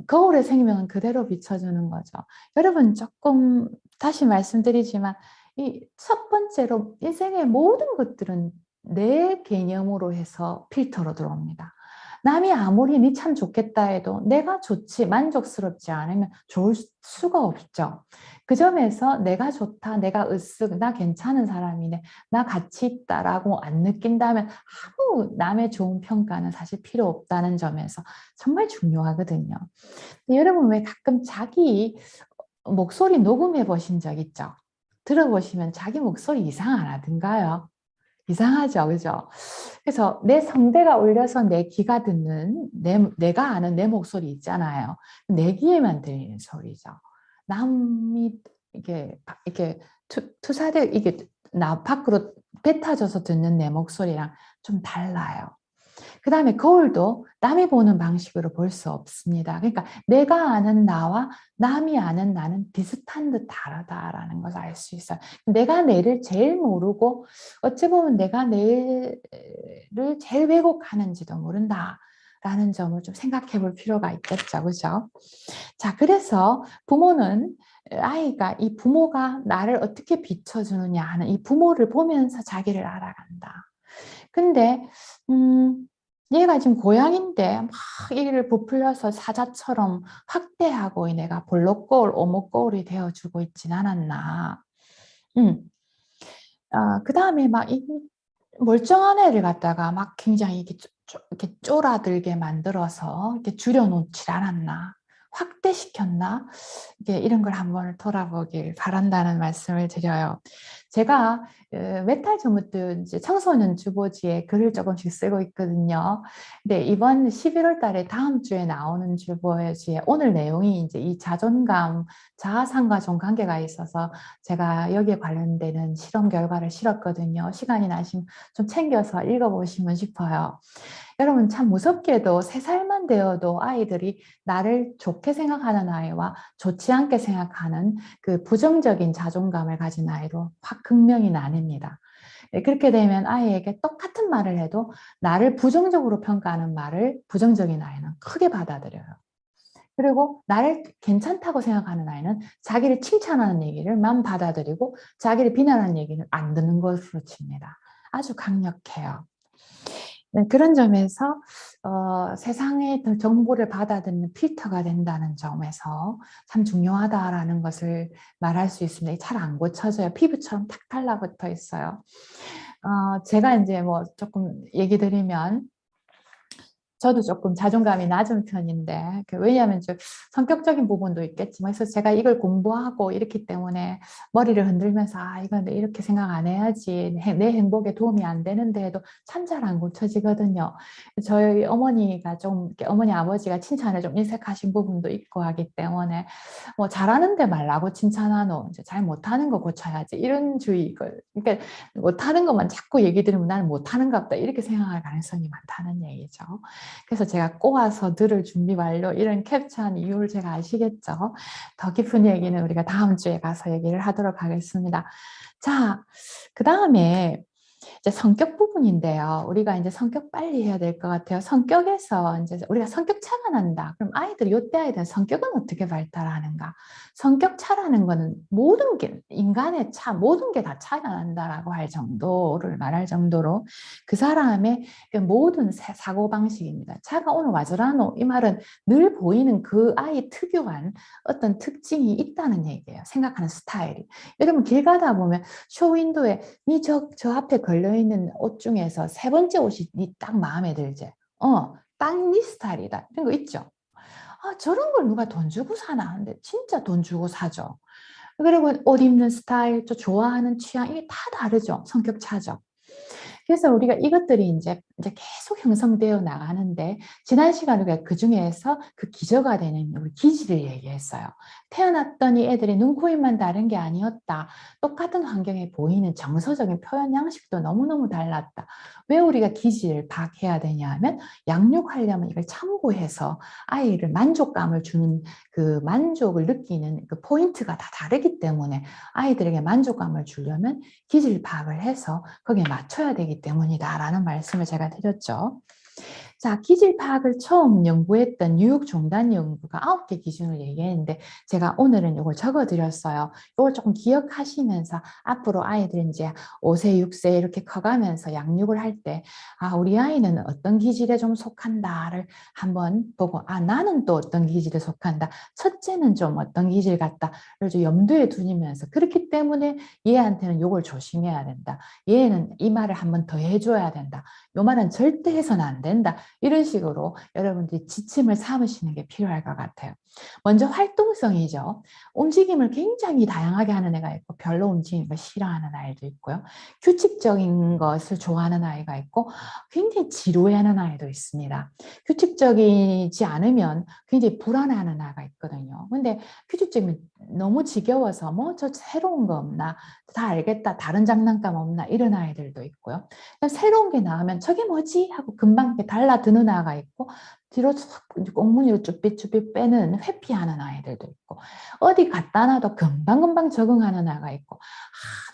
A: 거울의 생명은 그대로 비춰주는 거죠. 여러분 조금 다시 말씀드리지만 이 첫 번째로 인생의 모든 것들은 내 개념으로 해서 필터로 들어옵니다. 남이 아무리 니 참 좋겠다 해도 내가 좋지 만족스럽지 않으면 좋을 수가 없죠. 그 점에서 내가 좋다, 내가 으쓱, 나 괜찮은 사람이네, 나 가치 있다라고 안 느낀다면 아무 남의 좋은 평가는 사실 필요 없다는 점에서 정말 중요하거든요. 여러분 왜 가끔 자기 목소리 녹음해 보신 적 있죠? 들어보시면 자기 목소리 이상 안 하던가요? 이상하죠, 그죠? 그래서 내 성대가 울려서 내 귀가 듣는 내가 아는 내 목소리 있잖아요. 내 귀에만 들리는 소리죠. 남이 이게 투사대 이게 나 밖으로 뱉어져서 듣는 내 목소리랑 좀 달라요. 그 다음에 거울도 남이 보는 방식으로 볼 수 없습니다. 그러니까 내가 아는 나와 남이 아는 나는 비슷한 듯 다르다라는 것을 알 수 있어요. 내가 내를 제일 모르고 어찌 보면 내가 내를 제일 왜곡하는지도 모른다라는 점을 좀 생각해 볼 필요가 있겠죠. 그죠? 자, 그래서 부모는 아이가 이 부모가 나를 어떻게 비춰주느냐 하는 이 부모를 보면서 자기를 알아간다. 근데 얘가 지금 고양인데 막 이를 부풀려서 사자처럼 확대하고 내가 볼록거울, 오목거울이 되어주고 있진 않았나. 그 다음에 막 이 멀쩡한 애를 갖다가 막 굉장히 이렇게 쫄아들게 만들어서 이렇게 줄여놓지 않았나. 확대시켰나? 이런 걸 한번 돌아보길 바란다는 말씀을 드려요. 제가 몇 달 전부터 이제 청소년 주보지에 글을 조금씩 쓰고 있거든요. 근데 이번 11월 달에 다음 주에 나오는 주보지에 오늘 내용이 이제 이 자존감, 자아상과 좀 관계가 있어서 제가 여기에 관련되는 실험 결과를 실었거든요. 시간이 나시면 좀 챙겨서 읽어보시면 싶어요. 여러분 참 무섭게도 3살만 되어도 아이들이 나를 좋게 생각하는 아이와 좋지 않게 생각하는 그 부정적인 자존감을 가진 아이로 확 극명히 나뉩니다. 그렇게 되면 아이에게 똑같은 말을 해도 나를 부정적으로 평가하는 말을 부정적인 아이는 크게 받아들여요. 그리고 나를 괜찮다고 생각하는 아이는 자기를 칭찬하는 얘기를만 받아들이고 자기를 비난하는 얘기는 안 듣는 것으로 칩니다. 아주 강력해요. 네, 그런 점에서 세상의 정보를 받아들이는 필터가 된다는 점에서 참 중요하다라는 것을 말할 수 있습니다. 잘 안 고쳐져요. 피부처럼 탁 달라붙어 있어요. 제가 이제 뭐 조금 얘기 드리면 저도 조금 자존감이 낮은 편인데 왜냐하면 좀 성격적인 부분도 있겠지만 그래서 제가 이걸 공부하고 이렇기 때문에 머리를 흔들면서 이건 이렇게 생각 안 해야지 내 행복에 도움이 안 되는데 해도 참 잘 안 고쳐지거든요. 저희 어머니가 좀 어머니 아버지가 칭찬을 좀 인색하신 부분도 있고 하기 때문에 뭐 잘하는데 말라고 칭찬하노 이제 잘 못하는 거 고쳐야지 이런 주의 그러니까 못하는 것만 자꾸 얘기 들으면 나는 못하는가 보다 이렇게 생각할 가능성이 많다는 얘기죠. 그래서 제가 꼬아서 들을 준비 완료 이런 캡처한 이유를 제가 아시겠죠? 더 깊은 얘기는 우리가 다음 주에 가서 얘기를 하도록 하겠습니다. 자, 그 다음에 이제 성격 부분인데요. 우리가 이제 성격 빨리 해야 될 것 같아요. 성격에서 이제 우리가 성격 차가 난다. 그럼 아이들이 이때 아이들은 성격은 어떻게 발달하는가? 성격 차라는 거는 모든 게 인간의 차, 모든 게 다 차가 난다라고 할 정도를 말할 정도로 그 사람의 모든 사고 방식입니다. 차가 오늘 와저라노 이 말은 늘 보이는 그 아이 특유한 어떤 특징이 있다는 얘기예요. 생각하는 스타일이. 여러분 길 가다 보면 쇼윈도에 저 앞에 걸려있는 옷 중에서 3번째 옷이 딱 마음에 들지. 딱 네 스타일이다. 이런 거 있죠. 저런 걸 누가 돈 주고 사나 하는데 진짜 돈 주고 사죠. 그리고 옷 입는 스타일, 또 좋아하는 취향, 이게 다 다르죠. 성격 차죠. 그래서 우리가 이것들이 이제 계속 형성되어 나가는데 지난 시간에 우리가 그 중에서 그 기저가 되는 우리 기질을 얘기했어요. 태어났더니 애들이 눈, 코, 입만 다른 게 아니었다. 똑같은 환경에 보이는 정서적인 표현 양식도 너무너무 달랐다. 왜 우리가 기질을 파악해야 되냐 하면 양육하려면 이걸 참고해서 아이를 만족감을 주는 그 만족을 느끼는 그 포인트가 다 다르기 때문에 아이들에게 만족감을 주려면 기질 파악을 해서 거기에 맞춰야 되기 때문이다라는 말씀을 제가 드렸죠. 자, 기질 파악을 처음 연구했던 뉴욕 종단 연구가 9개 기준을 얘기했는데 제가 오늘은 이걸 적어드렸어요. 이걸 조금 기억하시면서 앞으로 아이들 이제 5세, 6세 이렇게 커가면서 양육을 할 때, 아, 우리 아이는 어떤 기질에 좀 속한다를 한번 보고, 아, 나는 또 어떤 기질에 속한다. 첫째는 좀 어떤 기질 같다를 좀 염두에 두면서 그렇기 때문에 얘한테는 이걸 조심해야 된다. 얘는 이 말을 한번 더 해줘야 된다. 요 말은 절대 해서는 안 된다. 이런 식으로 여러분들이 지침을 삼으시는 게 필요할 것 같아요. 먼저 활동성이죠. 움직임을 굉장히 다양하게 하는 애가 있고 별로 움직이는 걸 싫어하는 아이도 있고요. 규칙적인 것을 좋아하는 아이가 있고 굉장히 지루해하는 아이도 있습니다. 규칙적이지 않으면 굉장히 불안해하는 아이가 있거든요. 근데 규칙적이면 너무 지겨워서 뭐 저 새로운 거 없나? 다 알겠다. 다른 장난감 없나? 이런 아이들도 있고요. 새로운 게 나오면 저게 뭐지? 하고 금방 달라드는 아이가 있고 뒤로 꽁무니로 쭈삣쭈삣 빼는 회피하는 아이들도 있고 어디 갖다 놔도 금방금방 적응하는 아이가 있고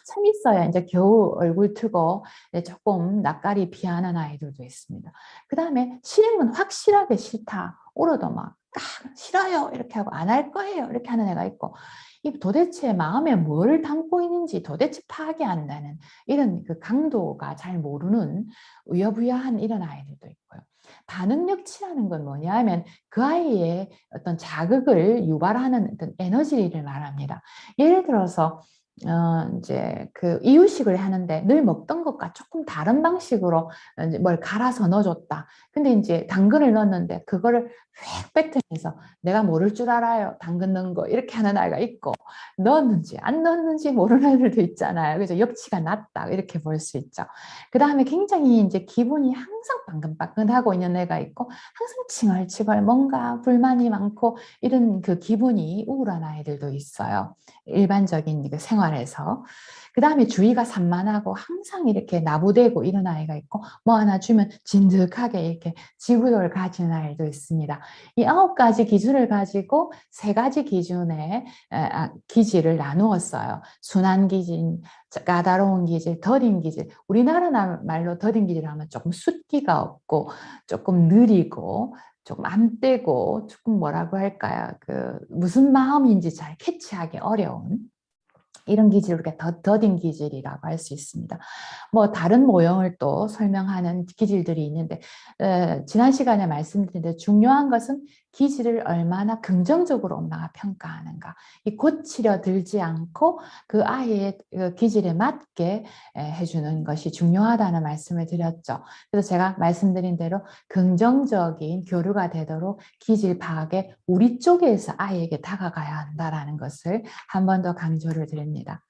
A: 참 있어야 이제 겨우 얼굴 트고 조금 낯가리 피하는 아이들도 있습니다. 그 다음에 싫은 건 확실하게 싫다. 울어도 막 싫어요 이렇게 하고 안 할 거예요 이렇게 하는 애가 있고 이 도대체 마음에 뭘 담고 있는지 도대체 파악이 안 나는 이런 그 강도가 잘 모르는 우여부여한 이런 아이들도 있고요. 반응력치라는 건 뭐냐 하면 그 아이의 어떤 자극을 유발하는 어떤 에너지를 말합니다. 예를 들어서 이제 그 이유식을 하는데 늘 먹던 것과 조금 다른 방식으로 이제 뭘 갈아서 넣어줬다. 근데 이제 당근을 넣었는데 그거를 휙 뱉으면서 내가 모를 줄 알아요. 당근 넣은 거 이렇게 하는 아이가 있고 넣었는지 안 넣었는지 모르는 애들도 있잖아요. 그래서 역치가 낮다 이렇게 볼 수 있죠. 그 다음에 굉장히 이제 기분이 항상 방긋방긋하고 있는 애가 있고 항상 칭얼칭얼 뭔가 불만이 많고 이런 그 기분이 우울한 아이들도 있어요. 일반적인 그 생활에서. 그 다음에 주의가 산만하고 항상 이렇게 나부대고 이런 아이가 있고 뭐 하나 주면 진득하게 이렇게 지구력을 가진 아이도 있습니다. 이 9가지 기준을 가지고 3가지 기준의 기질을 나누었어요. 순한 기질, 까다로운 기질, 더딘 기질. 우리나라 말로 더딘 기질 하면 조금 숫기가 없고 조금 느리고 조금 안 떼고 조금 뭐라고 할까요? 그 무슨 마음인지 잘 캐치하기 어려운 이런 기질을 우리가 더딘 기질이라고 할 수 있습니다. 뭐 다른 모형을 또 설명하는 기질들이 있는데 지난 시간에 말씀드린 대로 중요한 것은 기질을 얼마나 긍정적으로 엄마가 평가하는가. 이 고치려 들지 않고 그 아이의 기질에 맞게 해주는 것이 중요하다는 말씀을 드렸죠. 그래서 제가 말씀드린 대로 긍정적인 교류가 되도록 기질 파악에 우리 쪽에서 아이에게 다가가야 한다는 것을 한 번 더 강조를 드립니다.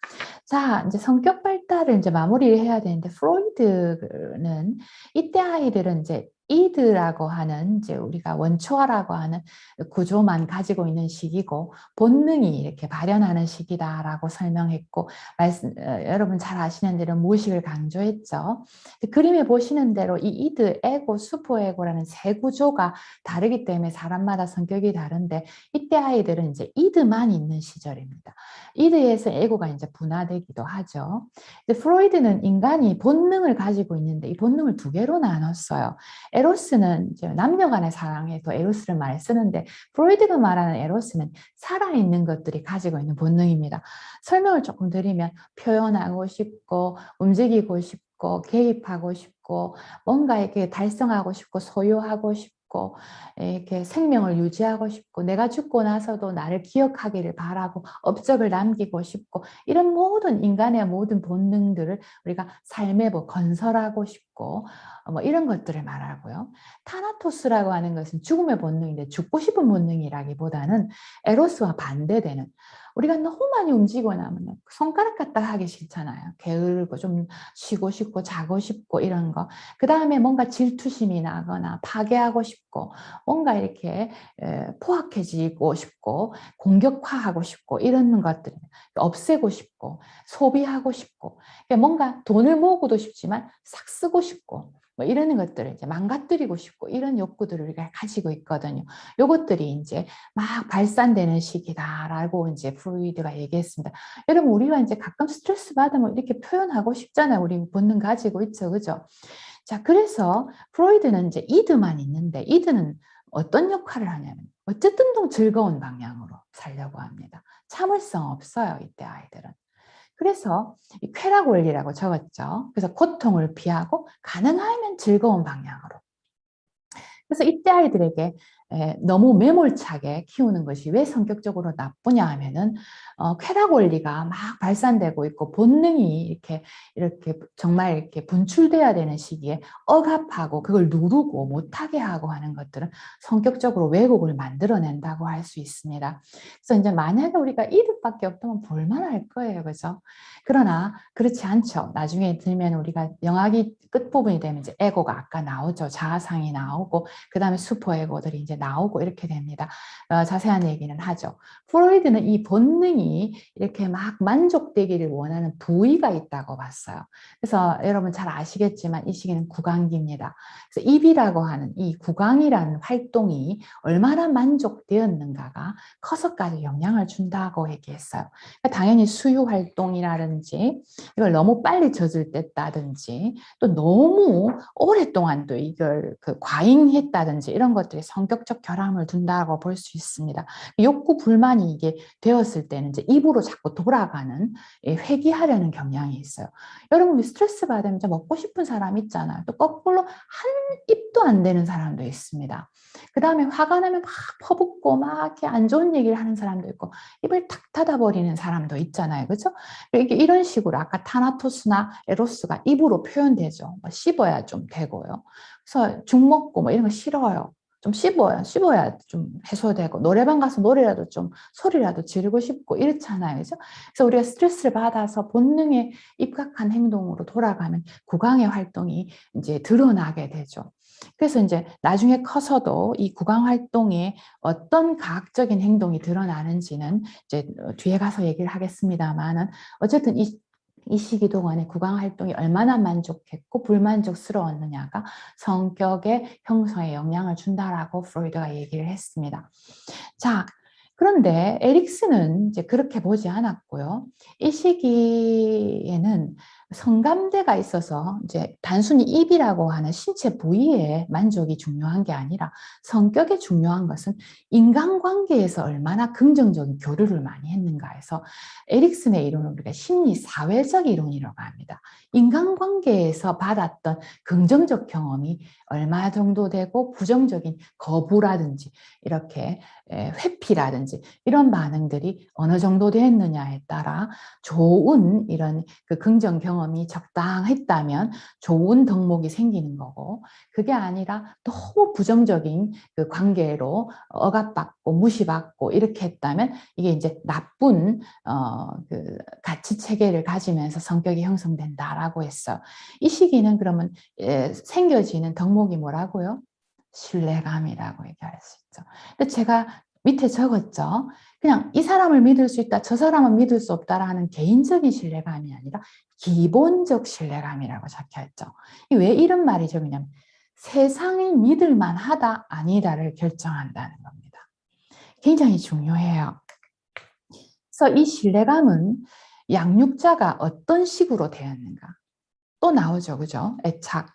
A: 자, 이제 성격 발달을 이제 마무리를 해야 되는데, 프로이드는 이때 아이들은 이제 이드라고 하는 이제 우리가 원초화라고 하는 구조만 가지고 있는 시기고 본능이 이렇게 발현하는 시기다라고 설명했고 여러분 잘 아시는 대로 무의식을 강조했죠. 그림에 보시는 대로 이 이드, 에고, 슈퍼에고라는 세 구조가 다르기 때문에 사람마다 성격이 다른데 이때 아이들은 이제 이드만 있는 시절입니다. 이드에서 에고가 이제 분화되기도 하죠. 프로이드는 인간이 본능을 가지고 있는데 이 본능을 2개로 나눴어요. 에로스는 이제 남녀 간의 사랑에서 에로스를 많이 쓰는데 프로이드가 말하는 에로스는 살아있는 것들이 가지고 있는 본능입니다. 설명을 조금 드리면 표현하고 싶고 움직이고 싶고 개입하고 싶고 뭔가 이렇게 달성하고 싶고 소유하고 싶고 이렇게 생명을 유지하고 싶고 내가 죽고 나서도 나를 기억하기를 바라고 업적을 남기고 싶고 이런 모든 인간의 모든 본능들을 우리가 삶에 뭐 건설하고 싶고 뭐 이런 것들을 말하고요. 타나토스라고 하는 것은 죽음의 본능인데 죽고 싶은 본능이라기보다는 에로스와 반대되는 우리가 너무 많이 움직이고 나면 손가락 갖다 하기 싫잖아요. 게으르고 좀 쉬고 싶고 자고 싶고 이런 거. 그 다음에 뭔가 질투심이 나거나 파괴하고 싶고 뭔가 이렇게 포악해지고 싶고 공격화하고 싶고 이런 것들 없애고 싶고 소비하고 싶고 뭔가 돈을 모으고도 싶지만 싹 쓰고 싶고 뭐 이런 것들을 이제 망가뜨리고 싶고 이런 욕구들을 우리가 가지고 있거든요. 요것들이 이제 막 발산되는 시기다라고 이제 프로이드가 얘기했습니다. 여러분 우리가 이제 가끔 스트레스 받으면 이렇게 표현하고 싶잖아요. 우리 본능 가지고 있죠, 그죠? 자, 그래서 프로이드는 이제 이드만 있는데 이드는 어떤 역할을 하냐면 어쨌든 더 즐거운 방향으로 살려고 합니다. 참을성 없어요, 이때 아이들은. 그래서 이 쾌락 원리라고 적었죠. 그래서 고통을 피하고 가능하면 즐거운 방향으로. 그래서 이때 아이들에게 너무 매몰차게 키우는 것이 왜 성격적으로 나쁘냐 하면은 쾌락 원리가 막 발산되고 있고 본능이 이렇게 정말 이렇게 분출돼야 되는 시기에 억압하고 그걸 누르고 못하게 하고 하는 것들은 성격적으로 왜곡을 만들어낸다고 할 수 있습니다. 그래서 이제 만약에 우리가 이득밖에 없다면 볼만할 거예요, 그죠? 그러나 그렇지 않죠. 나중에 들면 우리가 영악이 끝부분이 되면 이제 에고가 아까 나오죠. 자아상이 나오고 그 다음에 슈퍼에고들이 이제 나오고 이렇게 됩니다. 자세한 얘기는 하죠. 프로이드는 이 본능이 이렇게 막 만족되기를 원하는 부위가 있다고 봤어요. 그래서 여러분 잘 아시겠지만 이 시기는 구강기입니다. 그래서 입이라고 하는 이 구강이라는 활동이 얼마나 만족되었는가가 커서까지 영향을 준다고 얘기했어요. 그러니까 당연히 수유 활동이라든지 이걸 너무 빨리 젖을 뗐다든지 또 너무 오랫동안 또 이걸 과잉했다든지 이런 것들이 성격적 결함을 둔다고 볼 수 있습니다. 욕구 불만이 이게 되었을 때는 이제 입으로 자꾸 돌아가는 회귀하려는 경향이 있어요. 여러분 스트레스 받으면 먹고 싶은 사람 있잖아요. 또 거꾸로 한 입도 안 되는 사람도 있습니다. 그 다음에 화가 나면 막 퍼붓고 막 이렇게 안 좋은 얘기를 하는 사람도 있고 입을 탁 닫아버리는 사람도 있잖아요. 그렇죠? 이런 식으로 아까 타나토스나 에로스가 입으로 표현되죠. 뭐 씹어야 좀 되고요. 그래서 죽 먹고 뭐 이런 거 싫어요. 좀 씹어야 좀 해소되고 노래방 가서 노래라도 좀 소리라도 지르고 싶고 이렇잖아요. 그죠? 그래서 우리가 스트레스를 받아서 본능에 입각한 행동으로 돌아가면 구강의 활동이 이제 드러나게 되죠. 그래서 이제 나중에 커서도 이 구강 활동에 어떤 과학적인 행동이 드러나는지는 이제 뒤에 가서 얘기를 하겠습니다만은 어쨌든 이 시기 동안에 구강 활동이 얼마나 만족했고 불만족스러웠느냐가 성격의 형성에 영향을 준다라고 프로이드가 얘기를 했습니다. 자, 그런데 에릭슨은 이제 그렇게 보지 않았고요. 이 시기에는 성감대가 있어서 이제 단순히 입이라고 하는 신체 부위의 만족이 중요한 게 아니라 성격이 중요한 것은 인간관계에서 얼마나 긍정적인 교류를 많이 했는가 해서 에릭슨의 이론을 우리가 심리 사회적 이론이라고 합니다. 인간관계에서 받았던 긍정적 경험이 얼마 정도 되고 부정적인 거부라든지 이렇게 회피라든지 이런 반응들이 어느 정도 됐느냐에 따라 좋은 이런 그 긍정 경험이 적당했다면 좋은 덕목이 생기는 거고 그게 아니라 너무 부정적인 그 관계로 억압받고 무시받고 이렇게 했다면 이게 이제 나쁜 그 가치 체계를 가지면서 성격이 형성된다라고 했어요. 이 시기는 그러면 생겨지는 덕목이 뭐라고요? 신뢰감이라고 얘기할 수 있죠. 근데 제가 밑에 적었죠. 그냥 이 사람을 믿을 수 있다, 저 사람은 믿을 수 없다라는 개인적인 신뢰감이 아니라 기본적 신뢰감이라고 적혀있죠. 왜 이런 말이 적으냐면 세상이 믿을 만하다, 아니다를 결정한다는 겁니다. 굉장히 중요해요. 그래서 이 신뢰감은 양육자가 어떤 식으로 되었는가 또 나오죠. 그죠? 애착,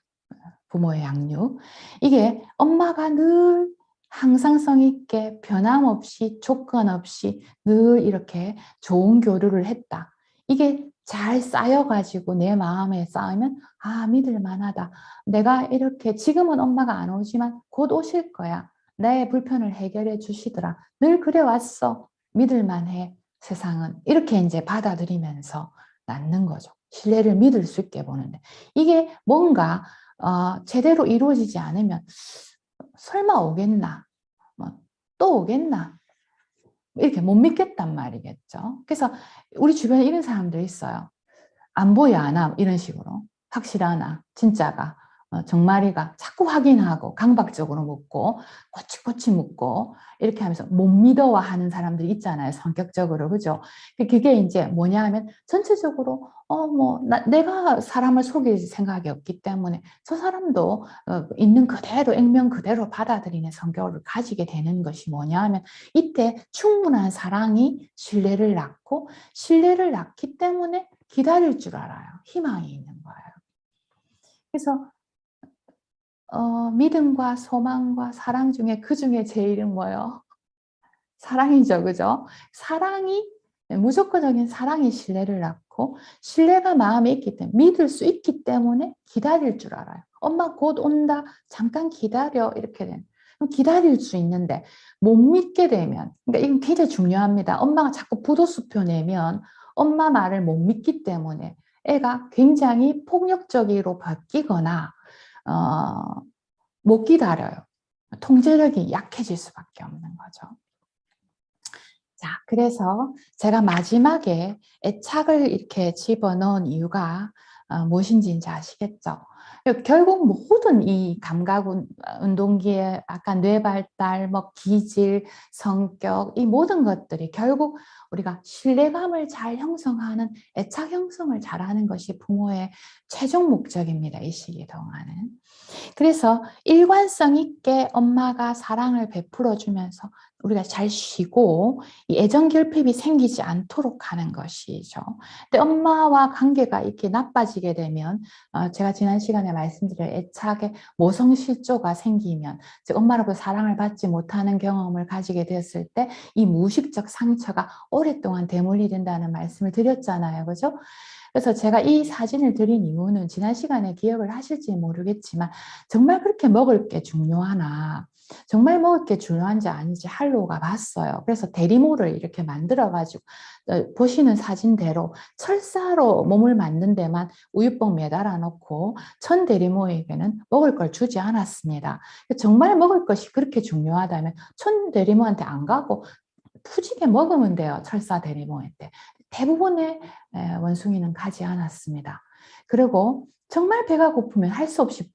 A: 부모의 양육. 이게 엄마가 늘 항상성 있게 변함없이 조건 없이 늘 이렇게 좋은 교류를 했다. 이게 잘 쌓여가지고 내 마음에 쌓이면 믿을 만하다. 내가 이렇게 지금은 엄마가 안 오지만 곧 오실 거야. 내 불편을 해결해 주시더라. 늘 그래 왔어. 믿을 만해. 세상은 이렇게 이제 받아들이면서 낳는 거죠. 신뢰를 믿을 수 있게 보는데 이게 뭔가 제대로 이루어지지 않으면 설마 오겠나? 또 오겠나? 이렇게 못 믿겠단 말이겠죠. 그래서 우리 주변에 이런 사람들 있어요. 안 보여, 안 함, 이런 식으로. 확실하나, 진짜가, 정말이가 자꾸 확인하고 강박적으로 묻고 꼬치꼬치 묻고 이렇게 하면서 못 믿어와 하는 사람들이 있잖아요. 성격적으로. 그죠? 그게 이제 뭐냐 하면 전체적으로 내가 사람을 속일 생각이 없기 때문에 저 사람도 있는 그대로 액면 그대로 받아들이는 성격을 가지게 되는 것이 뭐냐 하면 이때 충분한 사랑이 신뢰를 낳고 신뢰를 낳기 때문에 기다릴 줄 알아요. 희망이 있는 거예요. 그래서 믿음과 소망과 사랑 중에 그 중에 제일은 뭐예요? 사랑이죠, 그죠? 사랑이 무조건적인 사랑이 신뢰를 낳고 신뢰가 마음에 있기 때문에 믿을 수 있기 때문에 기다릴 줄 알아요. 엄마 곧 온다. 잠깐 기다려. 이렇게 되는. 기다릴 수 있는데 못 믿게 되면 그러니까 이건 굉장히 중요합니다. 엄마가 자꾸 부도수표 내면 엄마 말을 못 믿기 때문에 애가 굉장히 폭력적으로 바뀌거나 못 기다려요. 통제력이 약해질 수밖에 없는 거죠. 자, 그래서 제가 마지막에 애착을 이렇게 집어넣은 이유가 무엇인지 이제 아시겠죠? 결국 모든 이 감각 운동기의 아까 뇌 발달, 뭐 기질, 성격 이 모든 것들이 결국 우리가 신뢰감을 잘 형성하는 애착 형성을 잘하는 것이 부모의 최종 목적입니다. 이 시기 동안은. 그래서 일관성 있게 엄마가 사랑을 베풀어 주면서 우리가 잘 쉬고 이 애정 결핍이 생기지 않도록 하는 것이죠. 근데 엄마와 관계가 이렇게 나빠지게 되면 제가 지난 시간에 말씀드린 애착의 모성실조가 생기면 즉 엄마로부터 사랑을 받지 못하는 경험을 가지게 되었을 때 이 무의식적 상처가 오랫동안 대물리 된다는 말씀을 드렸잖아요. 그죠? 그래서 제가 이 사진을 드린 이유는 지난 시간에 기억을 하실지 모르겠지만 정말 그렇게 먹을 게 중요하나 정말 먹을 게 중요한지 아닌지 할로가 봤어요. 그래서 대리모를 이렇게 만들어가지고 보시는 사진대로 철사로 몸을 만든 데만 우유봉 매달아 놓고 천 대리모에게는 먹을 걸 주지 않았습니다. 정말 먹을 것이 그렇게 중요하다면 천 대리모한테 안 가고 푸지게 먹으면 돼요. 철사 대리모한테. 대부분의 원숭이는 가지 않았습니다. 그리고 정말 배가 고프면 할 수 없이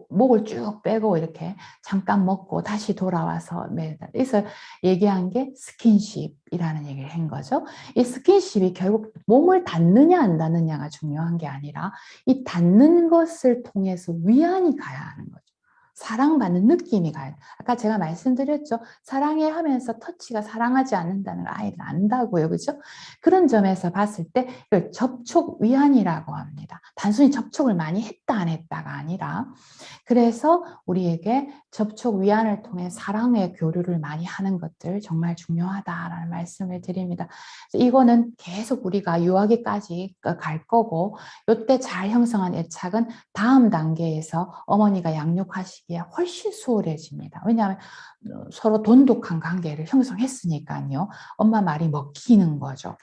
A: 목을 쭉 빼고 이렇게 잠깐 먹고 다시 돌아와서 그래서 얘기한 게 스킨십이라는 얘기를 한 거죠. 이 스킨십이 결국 몸을 닿느냐 안 닿느냐가 중요한 게 아니라 이 닿는 것을 통해서 위안이 가야 하는 거죠. 사랑받는 느낌이 가요. 아까 제가 말씀드렸죠. 사랑해 하면서 터치가 사랑하지 않는다는 걸 아이는 안다고요. 그죠? 그런 점에서 봤을 때 이걸 접촉 위안이라고 합니다. 단순히 접촉을 많이 했다 안 했다가 아니라 그래서 우리에게 접촉 위안을 통해 사랑의 교류를 많이 하는 것들 정말 중요하다라는 말씀을 드립니다. 이거는 계속 우리가 유아기까지 갈 거고 이때 잘 형성한 애착은 다음 단계에서 어머니가 양육하시기에 훨씬 수월해집니다. 왜냐하면 서로 돈독한 관계를 형성했으니까요. 엄마 말이 먹히는 거죠.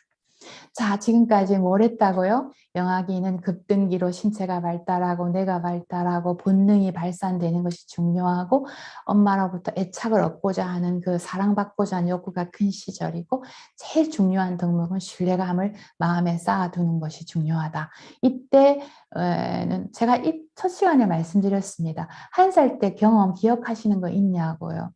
A: 자, 지금까지 뭘 했다고요? 영아기는 급등기로 신체가 발달하고 뇌가 발달하고 본능이 발산되는 것이 중요하고 엄마로부터 애착을 얻고자 하는 그 사랑받고자 하는 욕구가 큰 시절이고 제일 중요한 덕목은 신뢰감을 마음에 쌓아두는 것이 중요하다. 이때는 제가 이 첫 시간에 말씀드렸습니다. 1살 때 경험 기억하시는 거 있냐고요.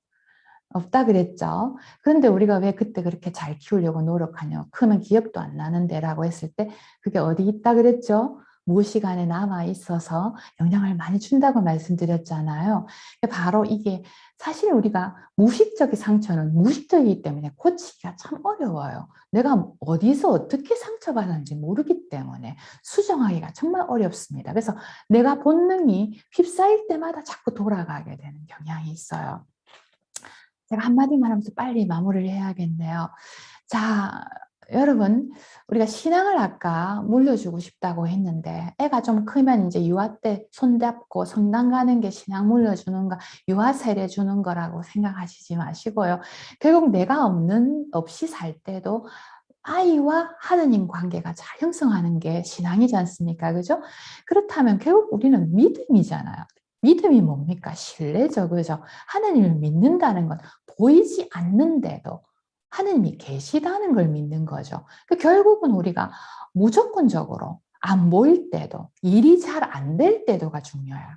A: 없다 그랬죠. 그런데 우리가 왜 그때 그렇게 잘 키우려고 노력하냐. 크면 기억도 안 나는데 라고 했을 때 그게 어디 있다 그랬죠. 무시간에 남아 있어서 영향을 많이 준다고 말씀드렸잖아요. 바로 이게 사실 우리가 무의식적인 상처는 무의식적이기 때문에 고치기가 참 어려워요. 내가 어디서 어떻게 상처받았는지 모르기 때문에 수정하기가 정말 어렵습니다. 그래서 내가 본능이 휩싸일 때마다 자꾸 돌아가게 되는 경향이 있어요. 제가 한마디만 하면서 빨리 마무리를 해야겠네요. 자, 여러분, 우리가 신앙을 아까 물려주고 싶다고 했는데 애가 좀 크면 이제 유아 때 손잡고 성당 가는 게 신앙 물려주는 거, 유아 세례 주는 거라고 생각하시지 마시고요. 결국 내가 없이 살 때도 아이와 하느님 관계가 잘 형성하는 게 신앙이지 않습니까? 그죠? 그렇다면 결국 우리는 믿음이잖아요. 믿음이 뭡니까? 신뢰죠. 그죠? 하느님을 믿는다는 건 보이지 않는데도 하느님이 계시다는 걸 믿는 거죠. 결국은 우리가 무조건적으로 안 보일 때도 일이 잘 안 될 때도가 중요해요.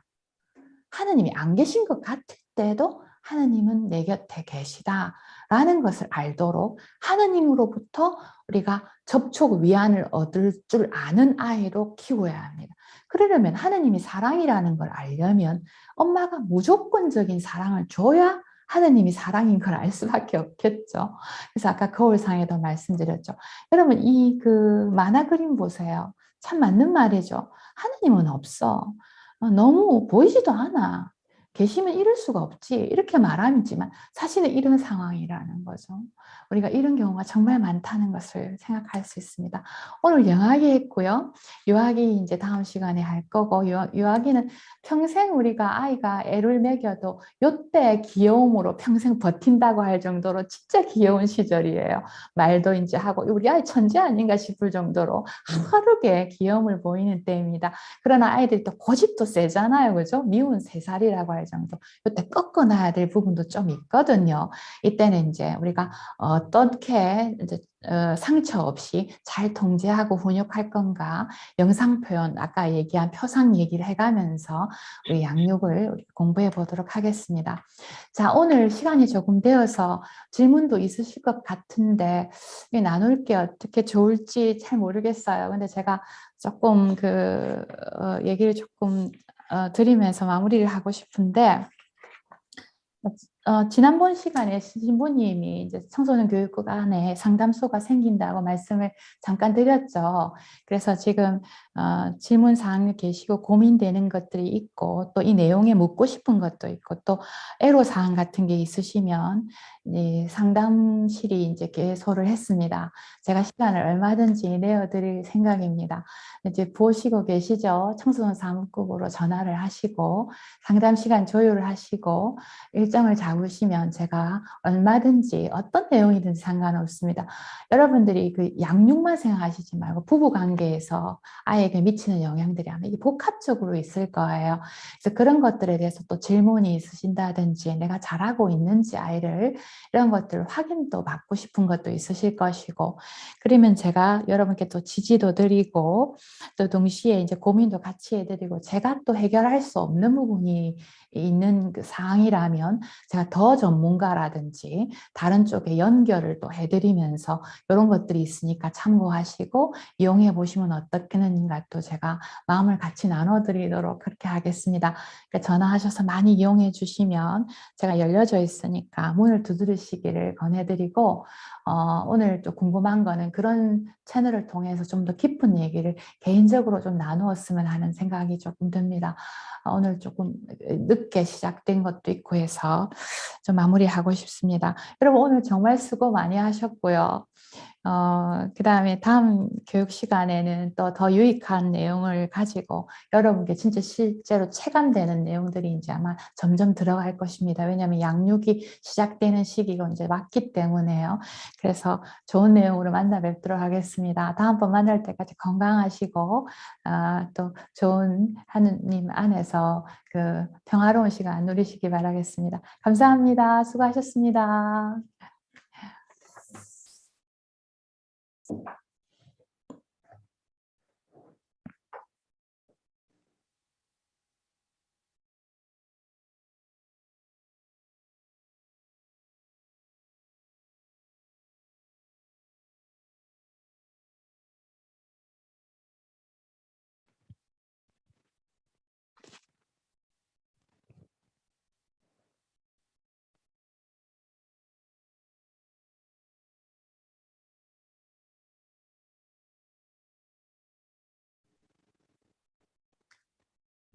A: 하느님이 안 계신 것 같을 때도 하느님은 내 곁에 계시다라는 것을 알도록 하느님으로부터 우리가 접촉 위안을 얻을 줄 아는 아이로 키워야 합니다. 그러려면 하느님이 사랑이라는 걸 알려면 엄마가 무조건적인 사랑을 줘야 하느님이 사랑인 걸 알 수밖에 없겠죠. 그래서 아까 거울상에도 말씀드렸죠. 여러분 이 그 만화 그림 보세요. 참 맞는 말이죠. 하느님은 없어. 너무 보이지도 않아. 계시면 이럴 수가 없지. 이렇게 말하지만 사실은 이런 상황이라는 거죠. 우리가 이런 경우가 정말 많다는 것을 생각할 수 있습니다. 오늘 영아기 했고요. 유아기 이제 다음 시간에 할 거고, 유아기는 평생 우리가 아이가 애를 먹여도 요때 귀여움으로 평생 버틴다고 할 정도로 진짜 귀여운 시절이에요. 말도 이제 하고, 우리 아이 천재 아닌가 싶을 정도로 하루게 귀여움을 보이는 때입니다. 그러나 아이들이 또 고집도 세잖아요. 그죠? 미운 3살이라고 할 정도. 이때 꺾어놔야 될 부분도 좀 있거든요. 이때는 이제 우리가 어떻게 이제 상처 없이 잘 통제하고 훈육할 건가, 영상 표현, 아까 얘기한 표상 얘기를 해가면서 우리 양육을 공부해 보도록 하겠습니다. 자, 오늘 시간이 조금 되어서 질문도 있으실 것 같은데 나눌 게 어떻게 좋을지 잘 모르겠어요. 근데 제가 조금 얘기를 조금 드리면서 마무리를 하고 싶은데, 지난번 시간에 신부님이 이제 청소년 교육국 안에 상담소가 생긴다고 말씀을 잠깐 드렸죠. 그래서 지금 질문 사항이 계시고 고민되는 것들이 있고 또 이 내용에 묻고 싶은 것도 있고 또 애로 사항 같은 게 있으시면 이 상담실이 이제 개소를 했습니다. 제가 시간을 얼마든지 내어드릴 생각입니다. 이제 보시고 계시죠? 청소년 사무국으로 전화를 하시고 상담 시간 조율을 하시고 일정을 잡으시면 제가 얼마든지 어떤 내용이든지 상관없습니다. 여러분들이 그 양육만 생각하시지 말고 부부 관계에서 아이에게 미치는 영향들이 아마 이게 복합적으로 있을 거예요. 그래서 그런 것들에 대해서 또 질문이 있으신다든지 내가 잘하고 있는지 아이를 이런 것들 확인도 받고 싶은 것도 있으실 것이고 그러면 제가 여러분께 또 지지도 드리고 또 동시에 이제 고민도 같이 해드리고 제가 또 해결할 수 없는 부분이 있는 그 사항이라면 제가 더 전문가라든지 다른 쪽에 연결을 또 해드리면서 이런 것들이 있으니까 참고하시고 이용해 보시면 어떻겠는가 또 제가 마음을 같이 나눠드리도록 그렇게 하겠습니다. 그러니까 전화하셔서 많이 이용해 주시면 제가 열려져 있으니까 문을 두드리시기를 권해드리고 오늘 또 궁금한 거는 그런 채널을 통해서 좀 더 깊은 얘기를 개인적으로 좀 나누었으면 하는 생각이 조금 듭니다. 오늘 조금 늦게 시작된 것도 있고 해서 좀 마무리하고 싶습니다. 여러분 오늘 정말 수고 많이 하셨고요. 그 다음에 다음 교육 시간에는 또 더 유익한 내용을 가지고 여러분께 진짜 실제로 체감되는 내용들이 이제 아마 점점 들어갈 것입니다. 왜냐하면 양육이 시작되는 시기가 이제 왔기 때문에요. 그래서 좋은 내용으로 만나 뵙도록 하겠습니다. 다음번 만날 때까지 건강하시고 또 좋은 하느님 안에서 그 평화로운 시간 누리시기 바라겠습니다. 감사합니다. 수고하셨습니다.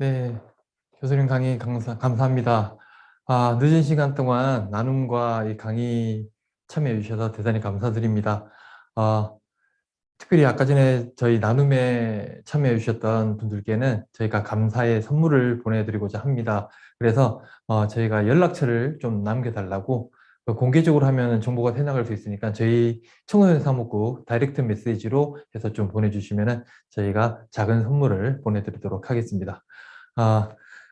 B: 네, 교수님 강의 감사합니다. 늦은 시간 동안 나눔과 이 강의 참여해 주셔서 대단히 감사드립니다. 아, 특별히 아까 전에 저희 나눔에 참여해 주셨던 분들께는 저희가 감사의 선물을 보내드리고자 합니다. 그래서 저희가 연락처를 좀 남겨달라고 공개적으로 하면 정보가 새나갈 수 있으니까 저희 청소년 사무국 다이렉트 메시지로 해서 좀 보내주시면 저희가 작은 선물을 보내드리도록 하겠습니다.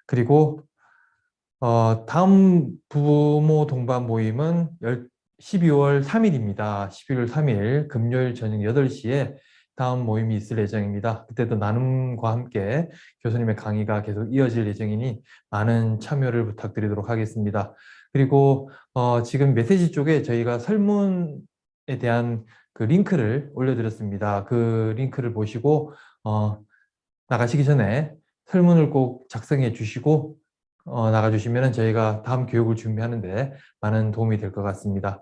B: 그리고 다음 부모 동반 모임은 12월 3일입니다. 12월 3일 금요일 저녁 8시에 다음 모임이 있을 예정입니다. 그때도 나눔과 함께 교수님의 강의가 계속 이어질 예정이니 많은 참여를 부탁드리도록 하겠습니다. 그리고 지금 메시지 쪽에 저희가 설문에 대한 그 링크를 올려드렸습니다. 그 링크를 보시고 나가시기 전에 설문을 꼭 작성해 주시고 나가주시면 저희가 다음 교육을 준비하는데 많은 도움이 될 것 같습니다.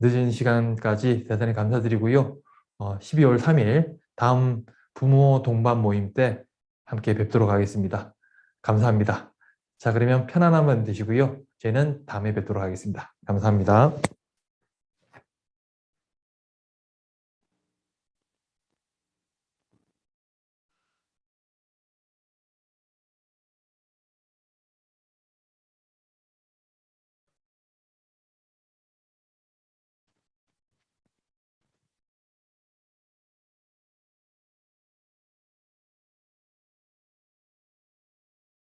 B: 늦은 시간까지 대단히 감사드리고요. 12월 3일 다음 부모 동반 모임 때 함께 뵙도록 하겠습니다. 감사합니다. 자, 그러면 편안한 밤 되시고요. 저희는 다음에 뵙도록 하겠습니다. 감사합니다.